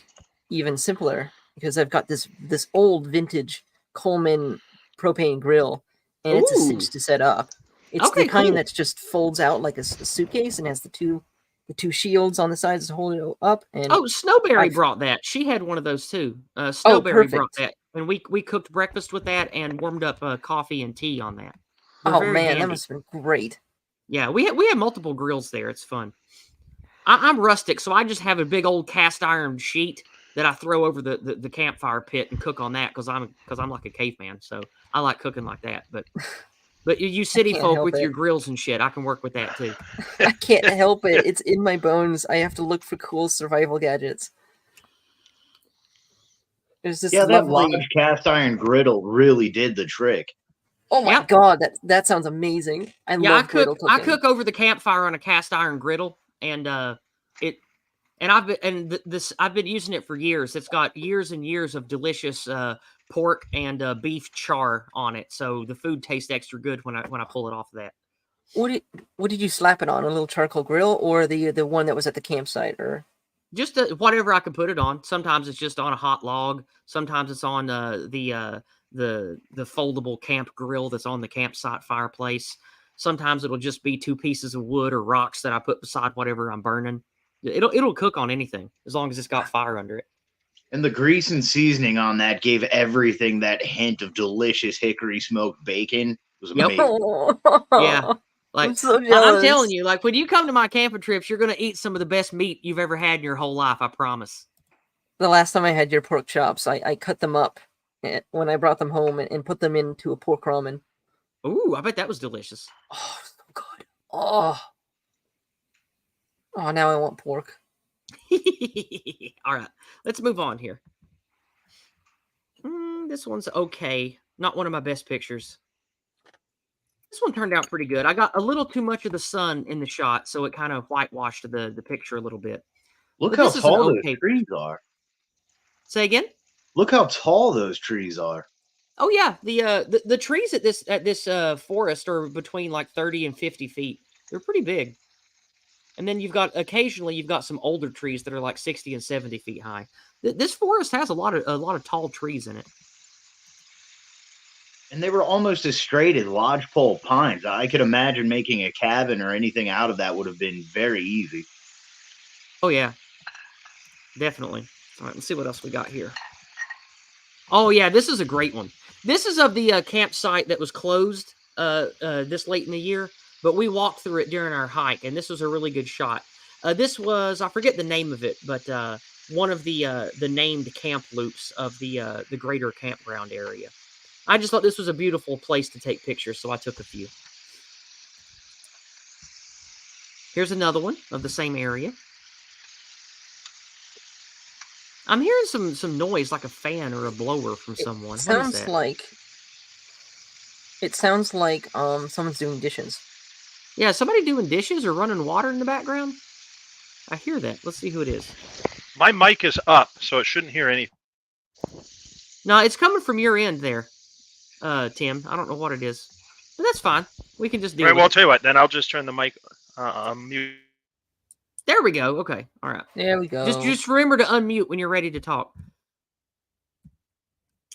even simpler because I've got this old vintage Coleman propane grill, and it's a cinch to set up. It's the kind that just folds out like a suitcase and has the two shields on the sides to hold it up. And Snowberry brought that. She had one of those too. Snowberry brought that, and we cooked breakfast with that and warmed up coffee and tea on that. Oh man, that must have been great. Yeah, we have multiple grills there. It's fun. I'm rustic, so I just have a big old cast iron sheet that I throw over the campfire pit and cook on that because I'm like a caveman, so I like cooking like that. But you city folk with your grills and shit, I can work with that too. I can't help it. It's in my bones. I have to look for cool survival gadgets. There's this that large cast iron griddle really did the trick. Oh my god, that sounds amazing. I love griddle cooking. I cook over the campfire on a cast iron griddle, and I've been using it for years. It's got years and years of delicious pork and beef char on it, so the food tastes extra good when I pull it off of that. What did you slap it on? A little charcoal grill, or the one that was at the campsite, or just whatever I can put it on. Sometimes it's just on a hot log. Sometimes it's on the foldable camp grill that's on the campsite fireplace. Sometimes it'll just be 2 pieces of wood or rocks that I put beside whatever I'm burning. It'll cook on anything as long as it's got fire under it. And the grease and seasoning on that gave everything that hint of delicious hickory smoked bacon. It was amazing. Yeah. Like, I'm so jealous. I'm telling you, like when you come to my camping trips, you're going to eat some of the best meat you've ever had in your whole life. I promise. The last time I had your pork chops, I cut them up when I brought them home and put them into a pork ramen. Ooh, I bet that was delicious. Oh, so good. Oh, now I want pork. All right, let's move on here. This one's okay. Not one of my best pictures. This one turned out pretty good. I got a little too much of the sun in the shot, so it kind of whitewashed the picture a little bit. Look how tall those trees are. Say again? Look how tall those trees are. Oh yeah, the trees at this forest are between like 30 and 50 feet. They're pretty big. And then occasionally you've got some older trees that are like 60 and 70 feet high. This forest has a lot of tall trees in it. And they were almost as straight as lodgepole pines. I could imagine making a cabin or anything out of that would have been very easy. Oh yeah, definitely. All right, let's see what else we got here. Oh yeah, this is a great one. This is of the campsite that was closed this late in the year, but we walked through it during our hike, and this was a really good shot. This was, I forget the name of it, but one of the named camp loops of the greater campground area. I just thought this was a beautiful place to take pictures, so I took a few. Here's another one of the same area. I'm hearing some noise like a fan or a blower from someone. It sounds like someone's doing dishes. Yeah, somebody doing dishes or running water in the background? I hear that. Let's see who it is. My mic is up, so it shouldn't hear anything. No, it's coming from your end there, Tim. I don't know what it is. But that's fine. We can just deal with it. Well, I'll tell you what. Then I'll just turn the mic mute. There we go. Okay. All right. There we go. Just remember to unmute when you're ready to talk.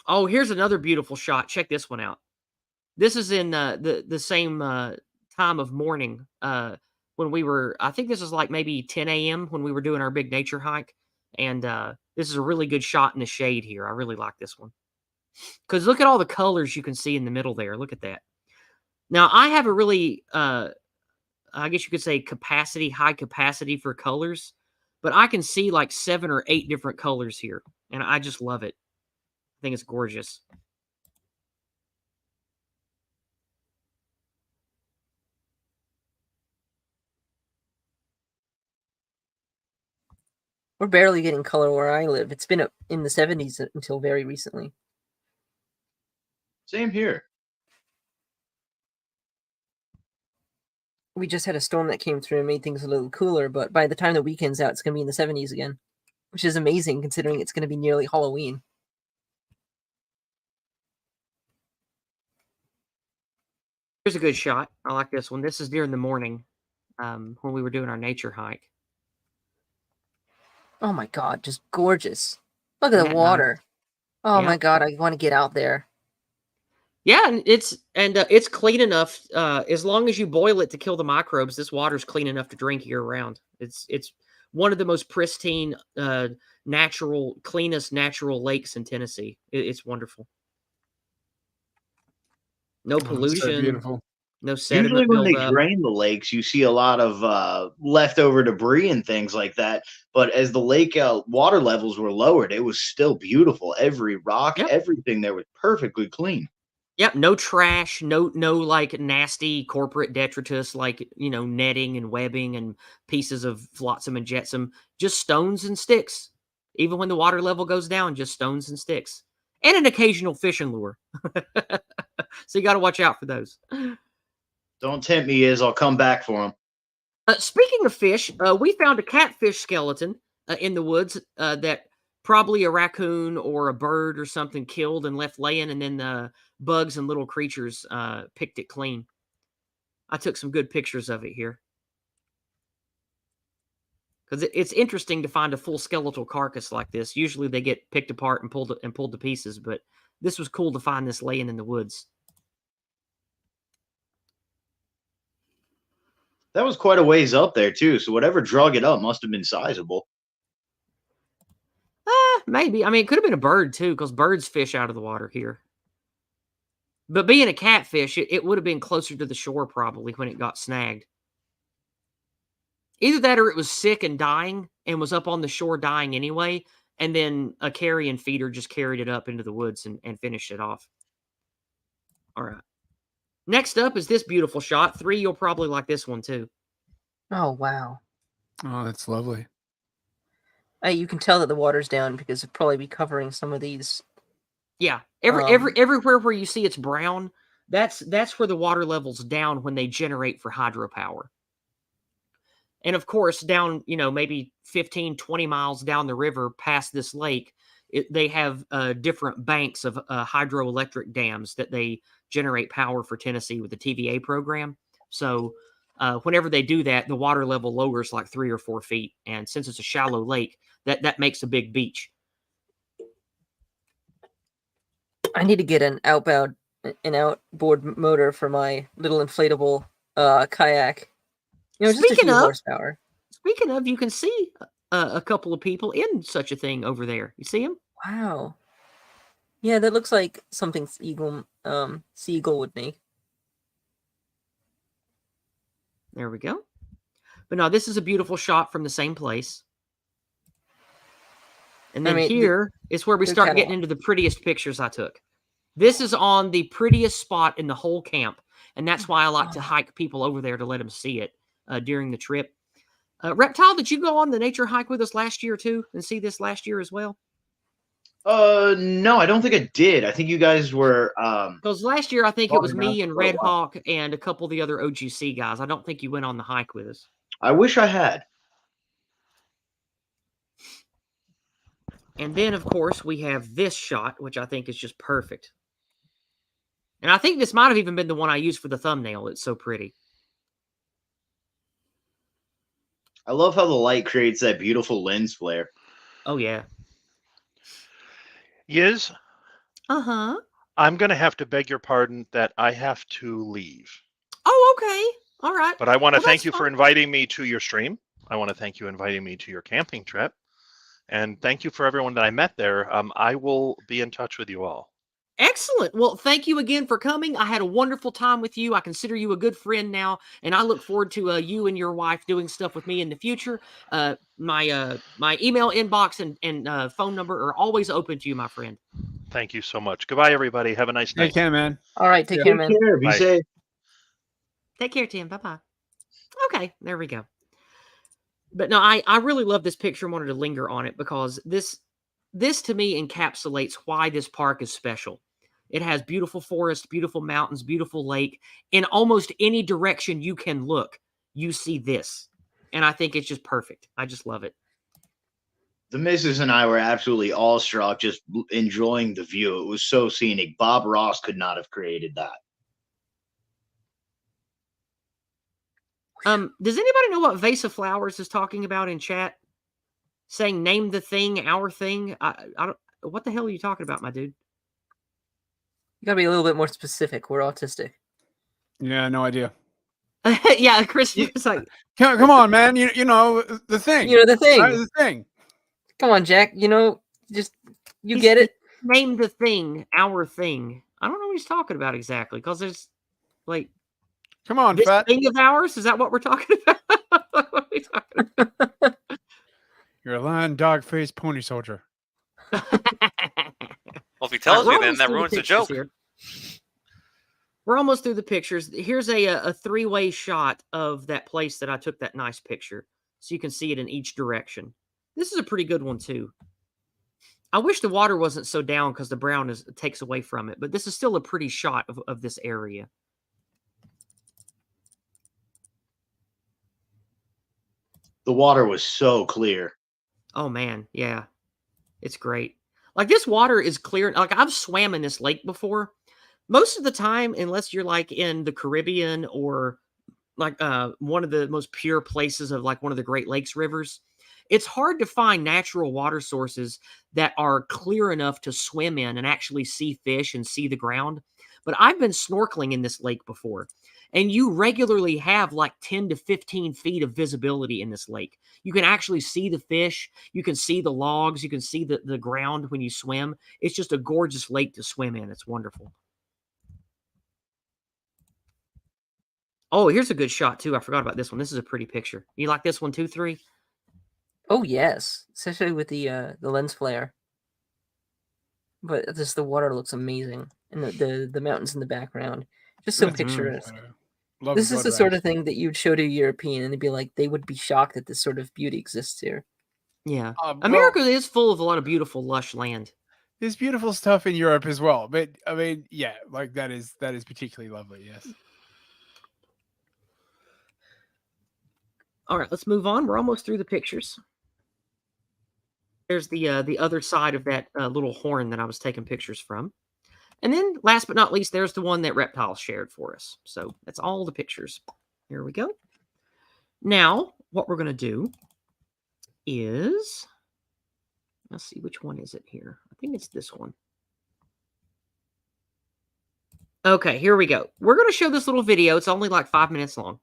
Oh, here's another beautiful shot. Check this one out. This is in the same time of morning when we were, I think this is like maybe 10 a.m. when we were doing our big nature hike. And this is a really good shot in the shade here. I really like this one. Because look at all the colors you can see in the middle there. Look at that. Now, I have a really, I guess you could say high capacity for colors, but I can see like 7 or 8 different colors here, and I just love it. I think it's gorgeous. We're barely getting color where I live. It's been in the 70s until very recently. Same here. We just had a storm that came through and made things a little cooler, but by the time the weekend's out, it's going to be in the 70s again, which is amazing considering it's going to be nearly Halloween. Here's a good shot. I like this one. This is during the morning when we were doing our nature hike. Oh my God, just gorgeous. Look at Isn't the that water. nice? Oh Yeah. my God, I want to get out there. Yeah, and it's clean enough. As long as you boil it to kill the microbes, this water's clean enough to drink year round. It's one of the most pristine, cleanest natural lakes in Tennessee. It's wonderful. No Oh, it's so pollution, beautiful. no Usually sediment when they buildup. drain the lakes, you see a lot of leftover debris and things like that. But as the lake water levels were lowered, it was still beautiful. Every rock, Yep. everything there was perfectly clean. Yep, no trash, no like nasty corporate detritus like, netting and webbing and pieces of flotsam and jetsam, just stones and sticks. Even when the water level goes down, just stones and sticks. And an occasional fishing lure. So you got to watch out for those. Don't tempt me, I'll come back for them. Speaking of fish, we found a catfish skeleton in the woods that probably a raccoon or a bird or something killed and left laying, and then the bugs and little creatures picked it clean. I took some good pictures of it here. Because it's interesting to find a full skeletal carcass like this. Usually they get picked apart and pulled to pieces, but this was cool to find this laying in the woods. That was quite a ways up there too. So whatever drug it up must have been sizable. Maybe. I mean, it could have been a bird too, because birds fish out of the water here. But being a catfish, it would have been closer to the shore probably when it got snagged. Either that or it was sick and dying and was up on the shore dying anyway, and then a carrion feeder just carried it up into the woods and finished it off. All right. Next up is this beautiful shot. 3, you'll probably like this one too. Oh, wow. Oh, that's lovely. You can tell that the water's down because it'll probably be covering some of these. Yeah, everywhere where you see it's brown, that's where the water level's down when they generate for hydropower. And of course, down, maybe 15, 20 miles down the river past this lake, they have different banks of hydroelectric dams that they generate power for Tennessee with the TVA program. So whenever they do that, the water level lowers like 3 or 4 feet. And since it's a shallow lake, that makes a big beach. I need to get an outboard motor for my little inflatable kayak. Just a Speaking few of- horsepower. Speaking of, you can see a couple of people in such a thing over there. You see them? Wow. Yeah, that looks like something Seagull would make. There we go. But no, this is a beautiful shot from the same place. And then here is where we start getting into the prettiest pictures I took. This is on the prettiest spot in the whole camp. And that's why I like to hike people over there to let them see it during the trip. Reptile, did you go on the nature hike with us last year too and see this last year as well? No, I don't think I did. I think you guys were because last year I think it was me and Red for a while. Hawk and a couple of the other OGC guys. I don't think you went on the hike with us. I wish I had. And then, of course, we have this shot, which I think is just perfect. And I think this might have even been the one I used for the thumbnail. It's so pretty. I love how the light creates that beautiful lens flare. Oh, yeah. Yiz, Uh-huh. I'm going to have to beg your pardon that I have to leave. Oh, okay. All right. But I want to Well, thank that's you for fine. inviting me to your stream. I want to thank you inviting me to your camping trip. And thank you for everyone that I met there. I will be in touch with you all. Excellent. Well, thank you again for coming. I had a wonderful time with you. I consider you a good friend now, and I look forward to you and your wife doing stuff with me in the future. My email inbox and phone number are always open to you, my friend. Thank you so much. Goodbye, everybody. Have a nice night. Take care, man. All right, take Yeah. care, Take man. care. Be Bye. safe. Take care, Tim. Bye-bye. Okay, there we go. But no, I really love this picture and wanted to linger on it because this to me encapsulates why this park is special. It has beautiful forest, beautiful mountains, beautiful lake. In almost any direction you can look, you see this. And I think it's just perfect. I just love it. The missus and I were absolutely awestruck, just enjoying the view. It was so scenic. Bob Ross could not have created that. Does anybody know what Vase of Flowers is talking about in chat? Saying name the thing, our thing. I don't. What the hell are you talking about, my dude? You gotta be a little bit more specific. We're autistic. Yeah, no idea. Yeah, Christopher's like, Come on, man. You know the thing. You know the thing. Right, the thing. Come on, Jack. You know, just you he's- get it. Name the thing, our thing. I don't know what he's talking about exactly because there's like Come on, this fat. thing of ours. Is that what we're talking about? What are we talking about? You're a lion, dog faced pony soldier. Well, if he tells We're you, then almost that through the ruins the pictures joke. here. We're almost through the pictures. Here's a three-way shot of that place that I took that nice picture, so you can see it in each direction. This is a pretty good one too. I wish the water wasn't so down because the brown takes away from it, but this is still a pretty shot of this area. The water was so clear. Oh man, yeah. It's great. Like this water is clear. Like I've swam in this lake before. Most of the time, unless you're like in the Caribbean or like one of the most pure places of like one of the Great Lakes rivers, it's hard to find natural water sources that are clear enough to swim in and actually see fish and see the ground. But I've been snorkeling in this lake before, and you regularly have like 10 to 15 feet of visibility in this lake. You can actually see the fish. You can see the logs. You can see the ground when you swim. It's just a gorgeous lake to swim in. It's wonderful. Oh, here's a good shot too. I forgot about this one. This is a pretty picture. You like this one too, 3? Oh yes, especially with the lens flare. But just the water looks amazing, and the mountains in the background, just so Mhm. picturesque. Love This is blood the sort rash. of thing that you'd show to a European, and they'd be like, they would be shocked that this sort of beauty exists here. Yeah. Well, America is full of a lot of beautiful, lush land. There's beautiful stuff in Europe as well, but I mean, yeah, like that is particularly lovely. Yes. All right, let's move on. We're almost through the pictures. There's the other side of that little horn that I was taking pictures from. And then last but not least, there's the one that Reptile shared for us. So that's all the pictures. Here we go. Now, what we're going to do is, let's see, which one is it here? I think it's this one. Okay, here we go. We're going to show this little video. It's only like 5 minutes long.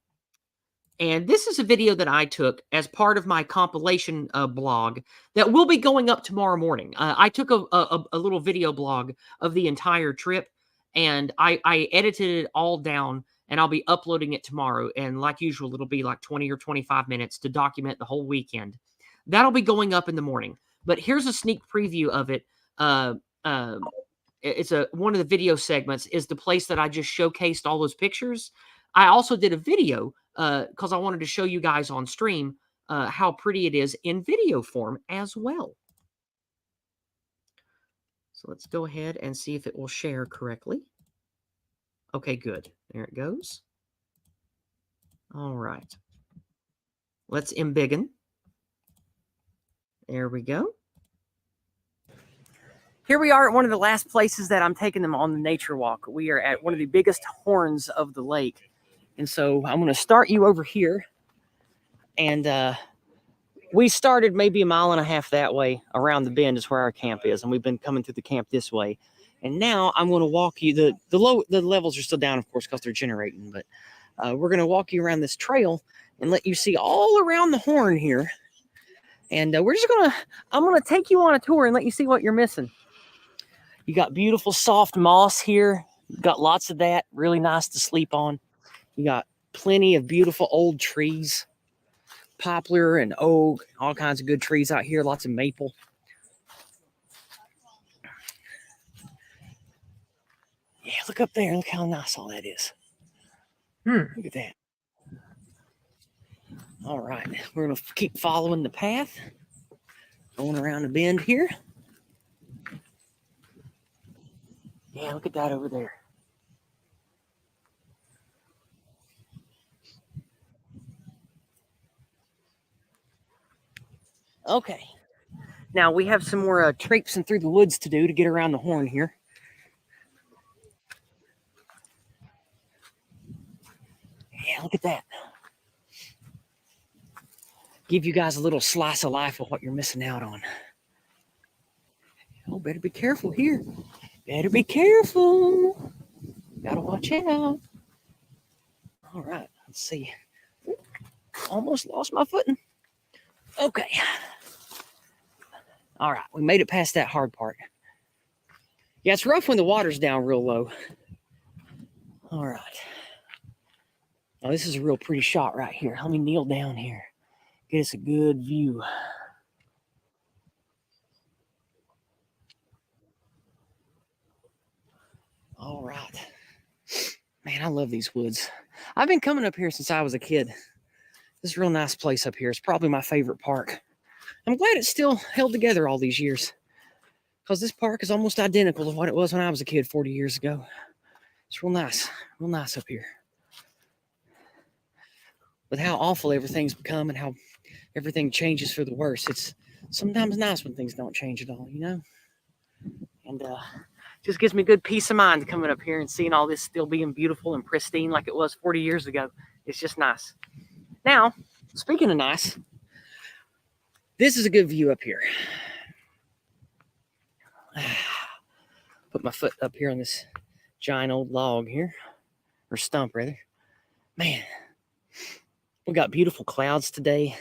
And this is a video that I took as part of my compilation blog that will be going up tomorrow morning. I took a little video blog of the entire trip, and I edited it all down, and I'll be uploading it tomorrow. And like usual, it'll be like 20 or 25 minutes to document the whole weekend. That'll be going up in the morning. But here's a sneak preview of it. It's one of the video segments is the place that I just showcased all those pictures. I also did a video because I wanted to show you guys on stream how pretty it is in video form as well. So let's go ahead and see if it will share correctly. Okay, good. There it goes. All right. Let's embiggen. There we go. Here we are at one of the last places that I'm taking them on the nature walk. We are at one of the biggest horns of the lake. And so I'm going to start you over here. And we started maybe 1.5 miles that way around the bend is where our camp is. And we've been coming through the camp this way. And now I'm going to walk you. The levels are still down, of course, because they're generating. But we're going to walk you around this trail and let you see all around the horn here. And I'm going to take you on a tour and let you see what you're missing. You got beautiful soft moss here. Got lots of that. Really nice to sleep on. You got plenty of beautiful old trees. Poplar and oak. All kinds of good trees out here. Lots of maple. Yeah, look up there. Look how nice all that is. Look at that. All right. We're going to keep following the path. Going around the bend here. Yeah, look at that over there. Okay. Now we have some more traipsing through the woods to do to get around the horn here. Yeah, look at that. Give you guys a little slice of life of what you're missing out on. Oh, better be careful here. Better be careful. Gotta watch out. All right, let's see. Almost lost my footing. Okay. All right, we made it past that hard part. Yeah, it's rough when the water's down real low. All right. Now, this is a real pretty shot right here. Let me kneel down here. Get us a good view. All right. Man, I love these woods. I've been coming up here since I was a kid. This is a real nice place up here. It's probably my favorite park. I'm glad it's still held together all these years, because this park is almost identical to what it was when I was a kid 40 years ago. It's real nice up here. With how awful everything's become and how everything changes for the worse, it's sometimes nice when things don't change at all, you know? And just gives me good peace of mind coming up here and seeing all this still being beautiful and pristine like it was 40 years ago. It's just nice. Now, speaking of nice, this is a good view up here. Put my foot up here on this giant old log here, or stump rather. Man, we got beautiful clouds today.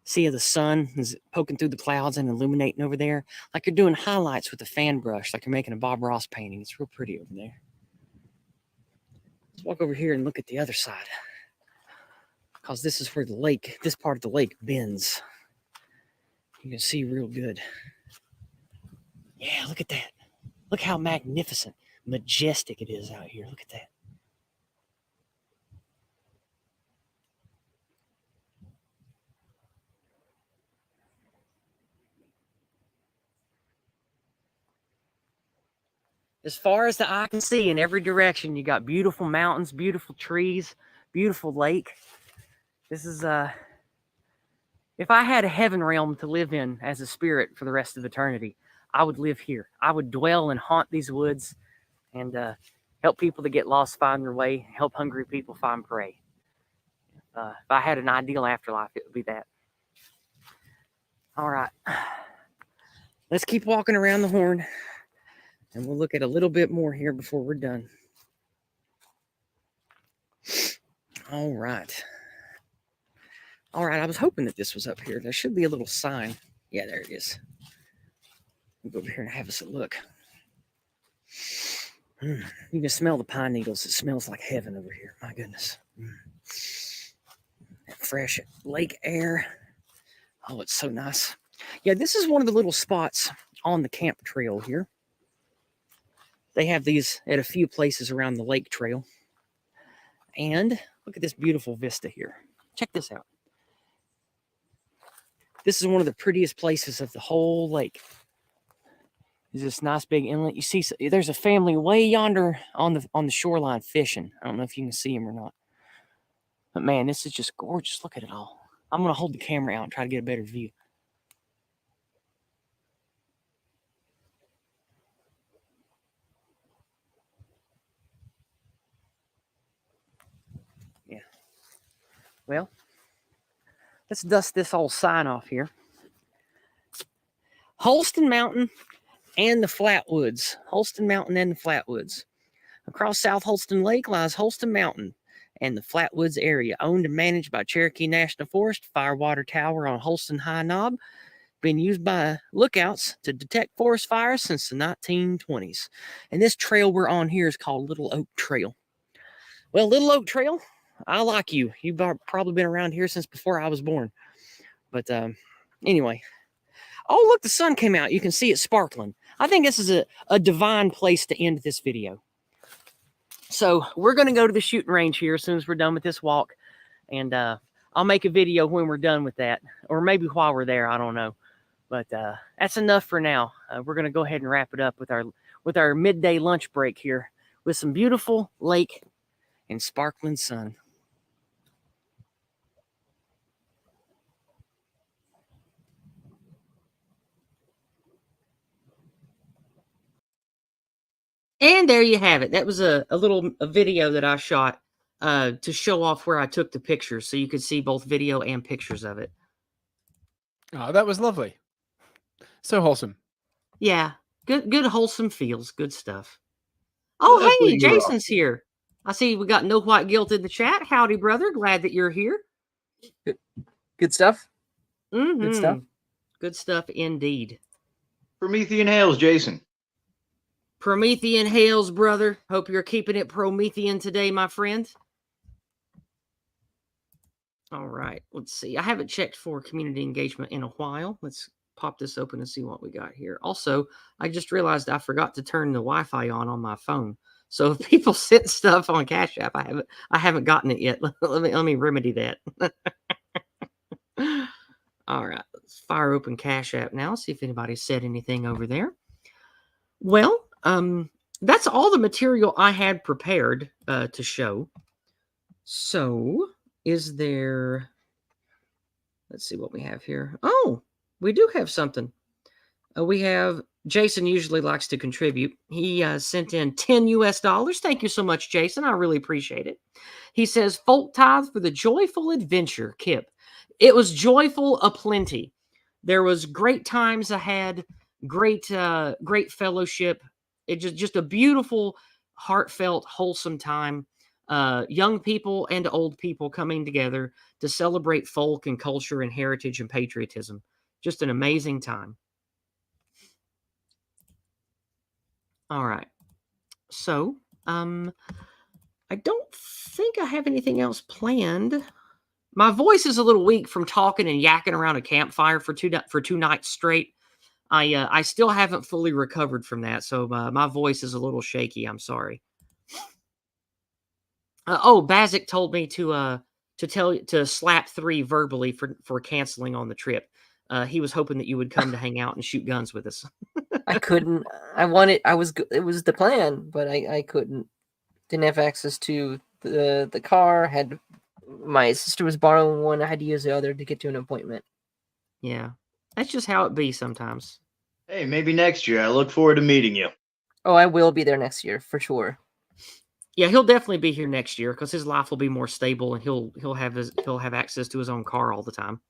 See the sun is poking through the clouds and illuminating over there, like you're doing highlights with a fan brush, like you're making a Bob Ross painting. It's real pretty over there. Let's walk over here and look at the other side, because this is where the lake, this part of the lake bends. You can see real good. Yeah, look at that. Look how magnificent, majestic it is out here. Look at that. As far as the eye can see in every direction, you got beautiful mountains, beautiful trees, beautiful lake. This is, if I had a heaven realm to live in as a spirit for the rest of eternity, I would live here. I would dwell and haunt these woods and help people that get lost find their way, help hungry people find prey. If I had an ideal afterlife, it would be that. All right. Let's keep walking around the horn. And we'll look at a little bit more here before we're done. All right. All right, I was hoping that this was up here. There should be a little sign. Yeah, there it is. We'll go over here and have us a look. You can smell the pine needles. It smells like heaven over here. My goodness. That fresh lake air. Oh, it's so nice. Yeah, this is one of the little spots on the camp trail here. They have these at a few places around the lake trail. And look at this beautiful vista here. Check this out. This is one of the prettiest places of the whole lake. There's this nice big inlet. You see, there's a family way yonder on the shoreline fishing. I don't know if you can see them or not. But man, this is just gorgeous. Look at it all. I'm going to hold the camera out and try to get a better view. Yeah. Well, let's dust this old sign off here. Holston Mountain and the Flatwoods. Holston Mountain and the Flatwoods. Across South Holston Lake lies Holston Mountain and the Flatwoods area, owned and managed by Cherokee National Forest, Firewater Tower on Holston High Knob, been used by lookouts to detect forest fires since the 1920s. And this trail we're on here is called Little Oak Trail. Well, Little Oak Trail, I like you. You've probably been around here since before I was born. But anyway. Oh, look, the sun came out. You can see it sparkling. I think this is a divine place to end this video. So we're going to go to the shooting range here as soon as we're done with this walk. And I'll make a video when we're done with that. Or maybe while we're there, I don't know. But that's enough for now. We're going to go ahead and wrap it up with our midday lunch break here with some beautiful lake and sparkling sun. And there you have it. That was a video that I shot to show off where I took the pictures, so you could see both video and pictures of it. Oh, that was lovely. So wholesome. Yeah, good wholesome feels, good stuff. Oh, hey, Jason's here. I see we got No White Guilt in the chat. Howdy, brother. Glad that you're here. Good stuff. Mm-hmm. Good stuff. Good stuff indeed. Promethean Hails, Jason. Promethean Hails, brother. Hope you're keeping it Promethean today, my friend. All right, let's see. I haven't checked for community engagement in a while. Let's pop this open and see what we got here. Also, I just realized I forgot to turn the Wi-Fi on my phone. So if people sent stuff on Cash App, I haven't gotten it yet. Let me remedy that. All right, let's fire open Cash App now. See if anybody said anything over there. Well, that's all the material I had prepared to show. So, is there? Let's see what we have here. Oh, we do have something. We have Jason. Usually likes to contribute. He sent in $10 US. Thank you so much, Jason. I really appreciate it. He says, "Folk tithe for the joyful adventure, Kip. It was joyful aplenty. There was great times I had, great fellowship. It just a beautiful, heartfelt, wholesome time. Young people and old people coming together to celebrate folk and culture and heritage and patriotism. Just an amazing time." All right. So, I don't think I have anything else planned. My voice is a little weak from talking and yakking around a campfire for two nights straight. I still haven't fully recovered from that, so my voice is a little shaky. I'm sorry. Bazik told me to slap 3 verbally for canceling on the trip. He was hoping that you would come to hang out and shoot guns with us. I couldn't. It was the plan, but I couldn't. Didn't have access to the car. My sister was borrowing one. I had to use the other to get to an appointment. Yeah, that's just how it be sometimes. Hey, maybe next year. I look forward to meeting you. Oh, I will be there next year for sure. Yeah, he'll definitely be here next year because his life will be more stable and he'll have access to his own car all the time.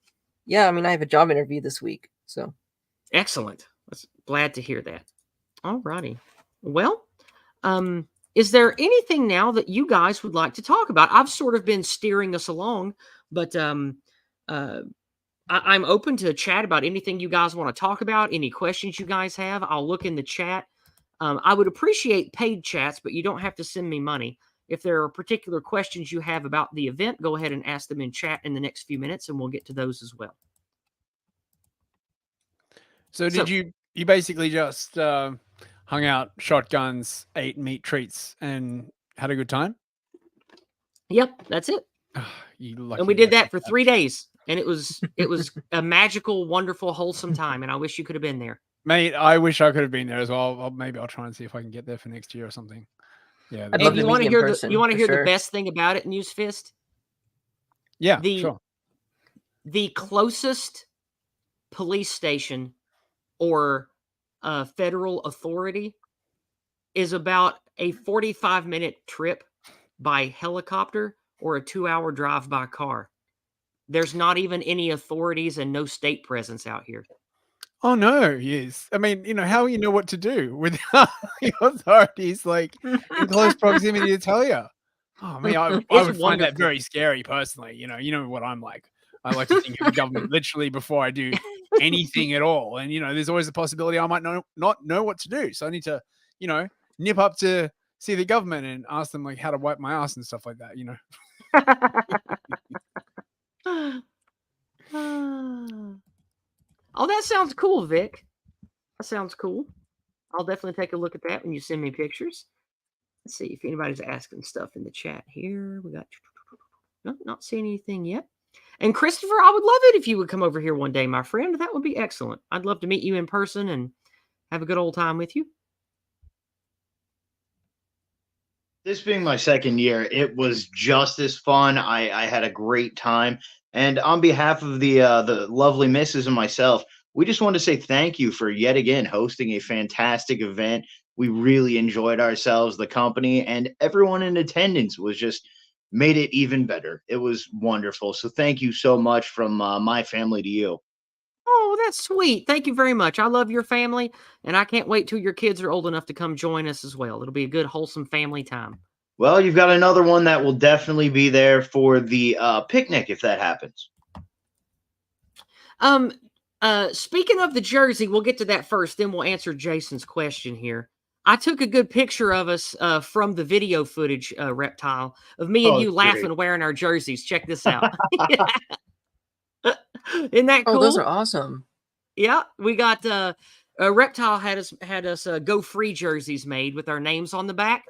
Yeah, I mean, I have a job interview this week, so excellent. Glad to hear that. All righty. Well, is there anything now that you guys would like to talk about? I've sort of been steering us along, but I'm open to chat about anything you guys want to talk about. Any questions you guys have, I'll look in the chat. I would appreciate paid chats, but you don't have to send me money. If there are particular questions you have about the event, go ahead and ask them in chat in the next few minutes, and we'll get to those as well. So did you basically just hung out, shotguns, ate meat treats, and had a good time? Yep, that's it. And we did that for 3 days, and it was a magical, wonderful, wholesome time. And I wish you could have been there, mate. I wish I could have been there as well. Maybe I'll try and see if I can get there for next year or something. Yeah. I'd love to you want to hear sure. the best thing about it, Newsfist? Yeah, sure. The closest police station or federal authority is about a 45-minute trip by helicopter or a 2-hour drive by car. There's not even any authorities and no state presence out here. Oh no, yes. I mean, how you know what to do without the authorities like in close proximity to tell you. Oh, I mean, I would find that very scary personally. You know what I'm like. I like to think of the government literally before I do anything at all. And, there's always the possibility I might not know what to do. So I need to, nip up to see the government and ask them like how to wipe my ass and stuff like that, Oh, that sounds cool, Vic. That sounds cool. I'll definitely take a look at that when you send me pictures. Let's see if anybody's asking stuff in the chat here. We got not seeing anything yet. And Christopher, I would love it if you would come over here one day, my friend. That would be excellent. I'd love to meet you in person and have a good old time with you. This being my second year, it was just as fun. I had a great time. And on behalf of the lovely missus and myself, we just want to say thank you for yet again hosting a fantastic event. We really enjoyed ourselves, the company, and everyone in attendance was just made it even better. It was wonderful. So thank you so much from my family to you. Oh, that's sweet. Thank you very much. I love your family, and I can't wait till your kids are old enough to come join us as well. It'll be a good, wholesome family time. Well, you've got another one that will definitely be there for the picnic if that happens. Speaking of the jersey, we'll get to that first, then we'll answer Jason's question here. I took a good picture of us from the video footage, Reptile, of me and you laughing wearing our jerseys. Check this out. Isn't that cool? Oh, those are awesome. Yeah, we got Reptile had us Go Free jerseys made with our names on the back.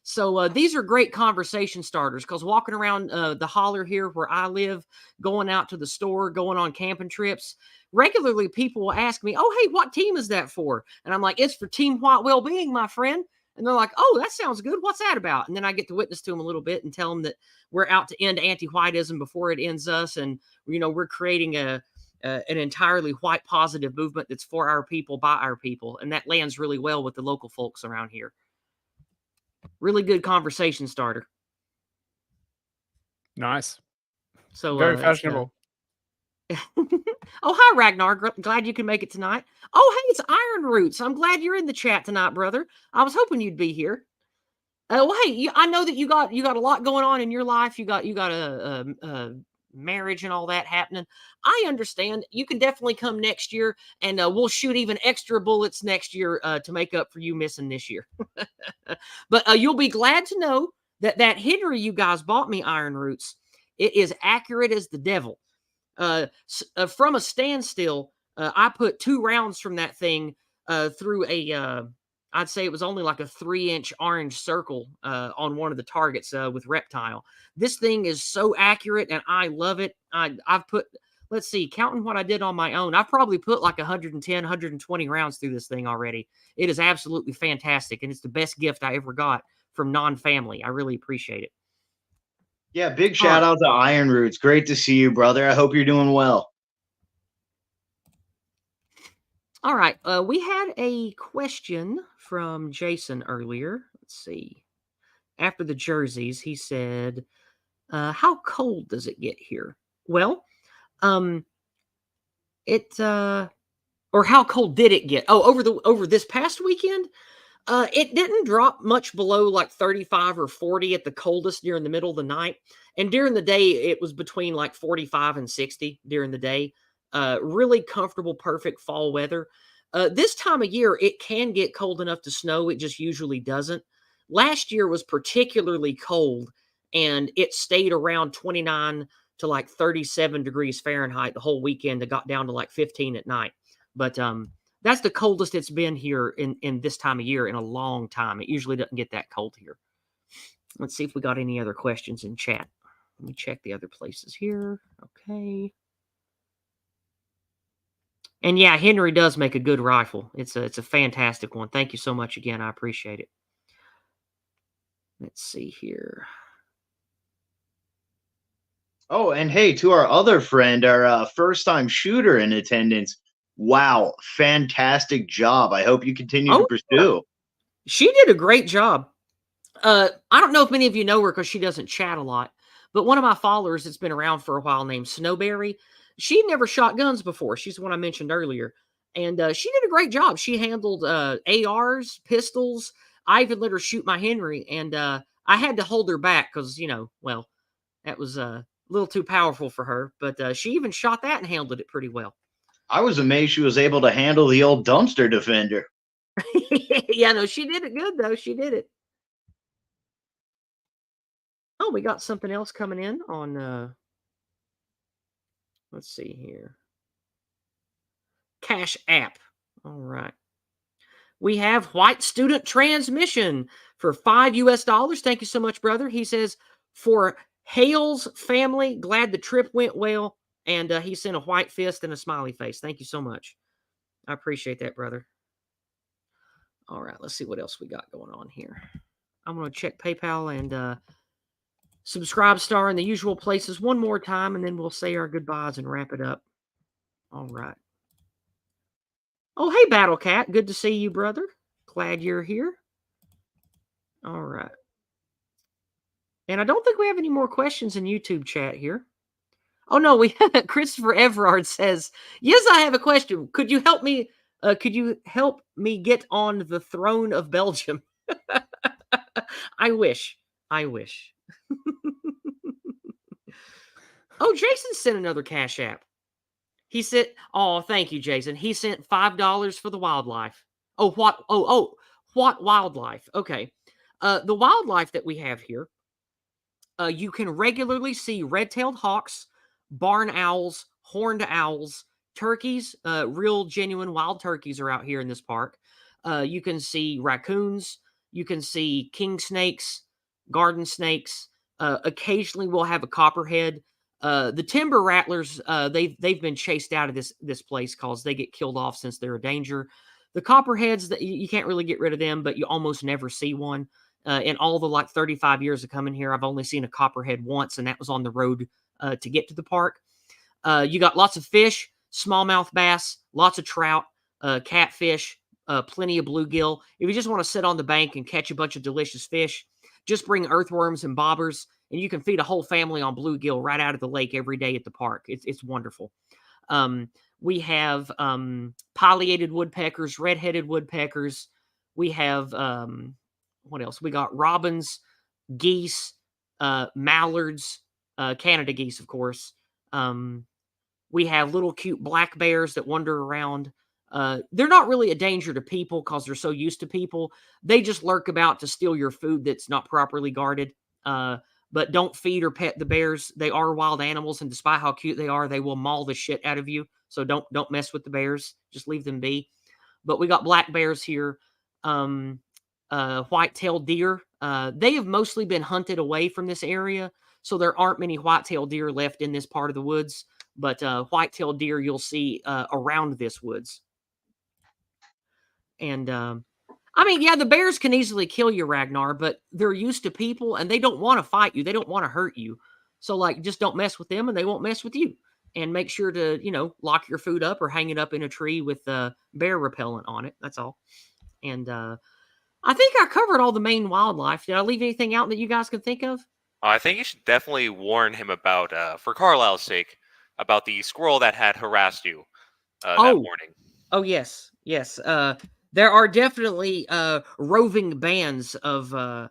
So these are great conversation starters because walking around the holler here where I live, going out to the store, going on camping trips, regularly people will ask me, "Oh, hey, what team is that for?" And I'm like, "It's for Team White Wellbeing, my friend." And they're like, "Oh, that sounds good. What's that about?" And then I get to witness to them a little bit and tell them that we're out to end anti-whiteism before it ends us, and we're creating an entirely white positive movement that's for our people, by our people, and that lands really well with the local folks around here. Really good conversation starter. Nice. So very fashionable. Oh, hi, Ragnar. Glad you can make it tonight. Oh, hey, it's Iron Roots. I'm glad you're in the chat tonight, brother. I was hoping you'd be here. Well, hey, I know that you got a lot going on in your life. You got a marriage and all that happening. I understand. You can definitely come next year, and we'll shoot even extra bullets next year to make up for you missing this year. But you'll be glad to know that Henry you guys bought me, Iron Roots, it is accurate as the devil. From a standstill, I put 2 rounds from that thing through I'd say it was only like a 3-inch orange circle on one of the targets with Reptile. This thing is so accurate, and I love it. I've put, let's see, counting what I did on my own, I've probably put like 110, 120 rounds through this thing already. It is absolutely fantastic, and it's the best gift I ever got from non-family. I really appreciate it. Yeah, big shout out to Iron Roots. Great to see you, brother. I hope you're doing well. All right. We had a question from Jason earlier. Let's see. After the jerseys, he said, how cold does it get here? Well, or how cold did it get? Oh, over this past weekend? It didn't drop much below like 35 or 40 at the coldest during the middle of the night. And during the day, it was between like 45 and 60 during the day. Really comfortable, perfect fall weather. This time of year, it can get cold enough to snow. It just usually doesn't. Last year was particularly cold, and it stayed around 29 to like 37 degrees Fahrenheit the whole weekend. It got down to like 15 at night. But that's the coldest it's been here in this time of year in a long time. It usually doesn't get that cold here. Let's see if we got any other questions in chat. Let me check the other places here. Okay. And yeah, Henry does make a good rifle. It's a fantastic one. Thank you so much again. I appreciate it. Let's see here. Oh, and hey, to our other friend, our first-time shooter in attendance. Wow, fantastic job. I hope you continue to pursue. Yeah. She did a great job. I don't know if many of you know her because she doesn't chat a lot, but one of my followers that's been around for a while named Snowberry, she never shot guns before. She's the one I mentioned earlier. And she did a great job. She handled ARs, pistols. I even let her shoot my Henry. And I had to hold her back because, well, that was A little too powerful for her, but she even shot that and handled it pretty well. I was amazed she was able to handle the old dumpster defender. Yeah, no, she did it good, though. She did it. Oh, we got something else coming in on, let's see here. Cash App. All right. We have White Student Transmission for $5 US. Thank you so much, brother. He says, for Hale's family, glad the trip went well. And he sent a white fist and a smiley face. Thank you so much. I appreciate that, brother. All right, let's see what else we got going on here. I'm going to check PayPal and Subscribe Star in the usual places one more time, and then we'll say our goodbyes and wrap it up. All right. Oh, hey, Battle Cat. Good to see you, brother. Glad you're here. All right. And I don't think we have any more questions in YouTube chat here. Oh, no, we Christopher Everard says, yes, I have a question. Could you help me? Could you help me get on the throne of Belgium? I wish. I wish. Oh, Jason sent another Cash App. He said, oh, thank you, Jason. He sent $5 for the wildlife. Oh, what? What wildlife? Okay. The wildlife that we have here, you can regularly see red-tailed hawks, barn owls, horned owls, turkeys. Real genuine wild turkeys are out here in this park. You can see raccoons. You can see king snakes, garden snakes. Occasionally, we'll have a copperhead. The timber rattlers, they've been chased out of this place because they get killed off since they're a danger. The copperheads, you can't really get rid of them, but you almost never see one. In all the 35 years of coming here, I've only seen a copperhead once, and that was on the road to get to the park. You got lots of fish, smallmouth bass, lots of trout, catfish, plenty of bluegill. If you just want to sit on the bank and catch a bunch of delicious fish, just bring earthworms and bobbers, and you can feed a whole family on bluegill right out of the lake every day at the park. It's wonderful. We have pileated woodpeckers, red-headed woodpeckers. We have, what else? We got robins, geese, mallards, Canada geese, of course. We have little cute black bears that wander around. They're not really a danger to people because they're so used to people. They just lurk about to steal your food that's not properly guarded. But don't feed or pet the bears. They are wild animals, and despite how cute they are, they will maul the shit out of you. So don't mess with the bears. Just leave them be. But we got black bears here. White-tailed deer. They have mostly been hunted away from this area, so there aren't many white-tailed deer left in this part of the woods. But white-tailed deer you'll see around this woods. And I mean, yeah, the bears can easily kill you, Ragnar, but they're used to people and they don't want to fight you. They don't want to hurt you. So, just don't mess with them and they won't mess with you. And make sure to, lock your food up or hang it up in a tree with bear repellent on it. That's all. And I think I covered all the main wildlife. Did I leave anything out that you guys can think of? I think you should definitely warn him about, for Carlisle's sake, about the squirrel that had harassed you that morning. Oh, yes. Yes. There are definitely roving bands of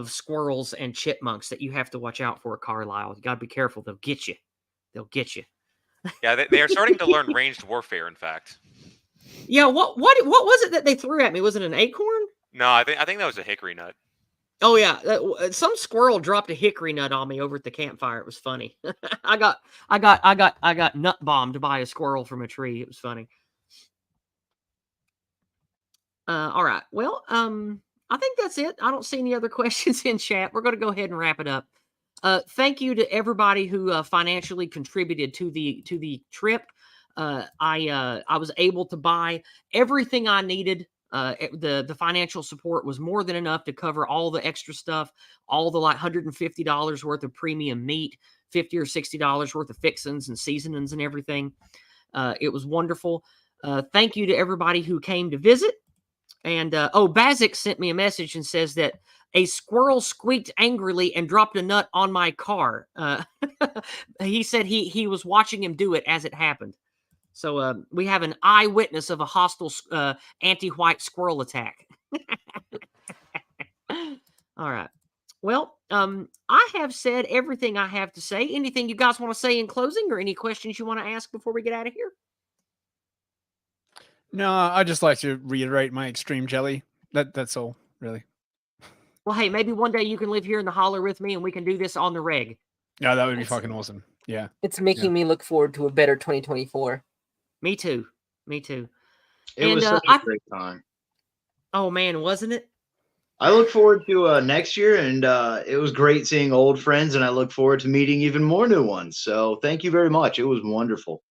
squirrels and chipmunks that you have to watch out for, Carlisle. You got to be careful. They'll get you. They'll get you. Yeah, they are starting to learn ranged warfare, in fact. Yeah, what was it that they threw at me? Was it an acorn? No, I think that was a hickory nut. Oh yeah, some squirrel dropped a hickory nut on me over at the campfire. It was funny. I got nut bombed by a squirrel from a tree. It was funny. All right. Well, I think that's it. I don't see any other questions in chat. We're going to go ahead and wrap it up. Thank you to everybody who financially contributed to the trip. I was able to buy everything I needed. The financial support was more than enough to cover all the extra stuff, all the $150 worth of premium meat, $50 or $60 worth of fixins and seasonings and everything. It was wonderful. Thank you to everybody who came to visit. And Bazik sent me a message and says that a squirrel squeaked angrily and dropped a nut on my car. He said he was watching him do it as it happened. So we have an eyewitness of a hostile anti-white squirrel attack. All right. Well, I have said everything I have to say. Anything you guys want to say in closing, or any questions you want to ask before we get out of here? No, I just like to reiterate my extreme jelly. That's all, really. Well, hey, maybe one day you can live here in the holler with me and we can do this on the reg. Yeah, that would be It's- fucking awesome. Yeah. It's making me look forward to a better 2024. Me too. Me too. It And, was such a great time. Oh, man, wasn't it? I look forward to next year, and it was great seeing old friends, and I look forward to meeting even more new ones. So thank you very much. It was wonderful.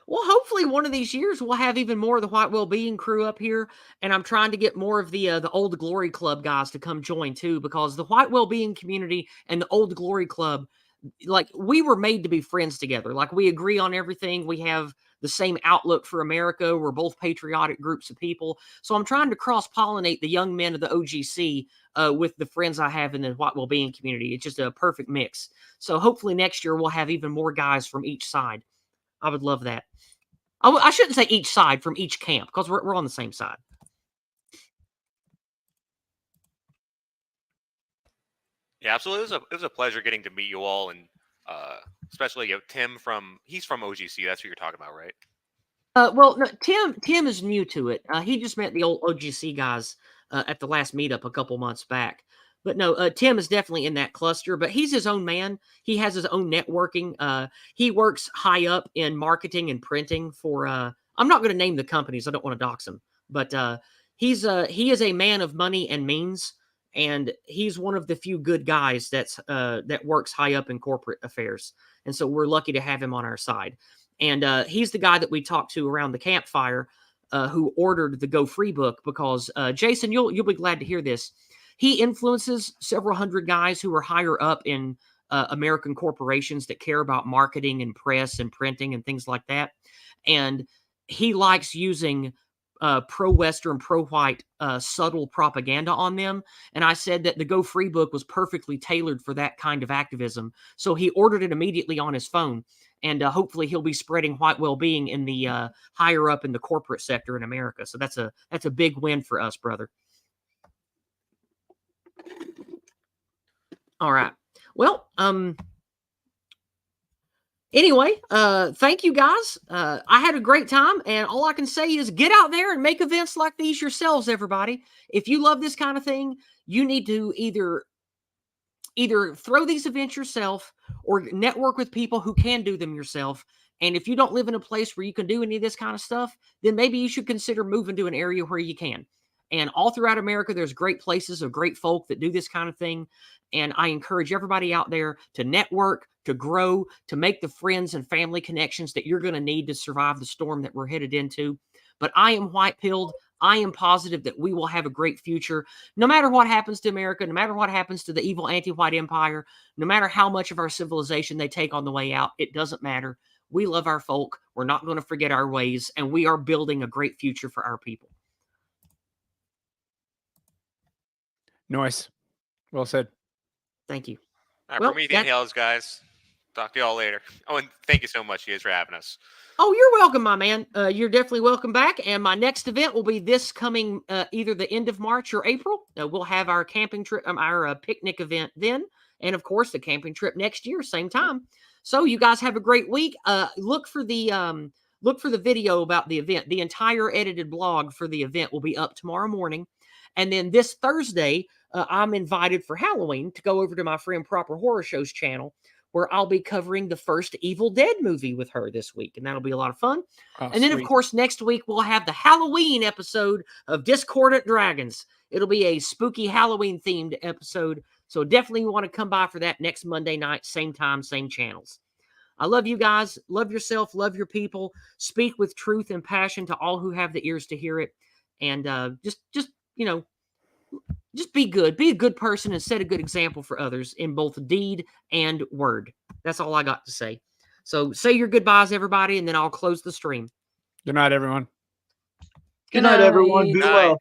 Well, hopefully one of these years we'll have even more of the White Wellbeing crew up here, and I'm trying to get more of the Old Glory Club guys to come join too, because the White Wellbeing community and the Old Glory Club, like, we were made to be friends together. Like, we agree on everything. We have the same outlook for America. We're both patriotic groups of people. So I'm trying to cross-pollinate the young men of the OGC with the friends I have in the White Wellbeing community. It's just a perfect mix. So hopefully next year we'll have even more guys from each side. I would love that. I shouldn't say each side, from each camp, because we're on the same side. Yeah, absolutely. It was a pleasure getting to meet you all, and especially Tim he's from OGC. That's what you're talking about, right? Well, no, Tim is new to it. He just met the old OGC guys at the last meetup a couple months back. But no, Tim is definitely in that cluster, but he's his own man. He has his own networking. He works high up in marketing and printing for, I'm not going to name the companies. I don't want to dox him, but he is a man of money and means, and he's one of the few good guys that works high up in corporate affairs. And so we're lucky to have him on our side. And he's the guy that we talked to around the campfire who ordered the Go Free book, because Jason, you'll be glad to hear this. He influences several hundred guys who are higher up in American corporations that care about marketing and press and printing and things like that. And he likes using pro-Western, pro-white, subtle propaganda on them. And I said that the Go Free book was perfectly tailored for that kind of activism. So he ordered it immediately on his phone. And hopefully he'll be spreading white well-being in the higher up in the corporate sector in America. So that's a big win for us, brother. All right. Well, anyway, thank you guys. I had a great time, and all I can say is get out there and make events like these yourselves, everybody. If you love this kind of thing, you need to either throw these events yourself or network with people who can do them yourself. And if you don't live in a place where you can do any of this kind of stuff, then maybe you should consider moving to an area where you can. And all throughout America, there's great places of great folk that do this kind of thing. And I encourage everybody out there to network, to grow, to make the friends and family connections that you're going to need to survive the storm that we're headed into. But I am white-pilled. I am positive that we will have a great future, no matter what happens to America, no matter what happens to the evil anti-white empire, no matter how much of our civilization they take on the way out. It doesn't matter. We love our folk. We're not going to forget our ways, and we are building a great future for our people. Nice. Well said. Thank you. All right, Well, for me, the inhalers, guys. Talk to y'all later. Oh, and thank you so much, you guys, for having us. Oh, you're welcome, my man. You're definitely welcome back. And my next event will be this coming either the end of March or April. We'll have our camping trip, our picnic event then, and of course the camping trip next year, same time. So you guys have a great week. Look for the video about the event. The entire edited blog for the event will be up tomorrow morning, and then this Thursday, I'm invited for Halloween to go over to my friend Proper Horror Show's channel, where I'll be covering the first Evil Dead movie with her this week. And that'll be a lot of fun. Oh, and then, sweet. of course, next week we'll have the Halloween episode of Discordant Dragons. It'll be a spooky Halloween-themed episode. So definitely want to come by for that next Monday night, same time, same channels. I love you guys. Love yourself. Love your people. Speak with truth and passion to all who have the ears to hear it. And just be good. Be a good person and set a good example for others in both deed and word. That's all I got to say. So say your goodbyes, everybody, and then I'll close the stream. Good night, everyone. Good night, everyone. Be Night. well.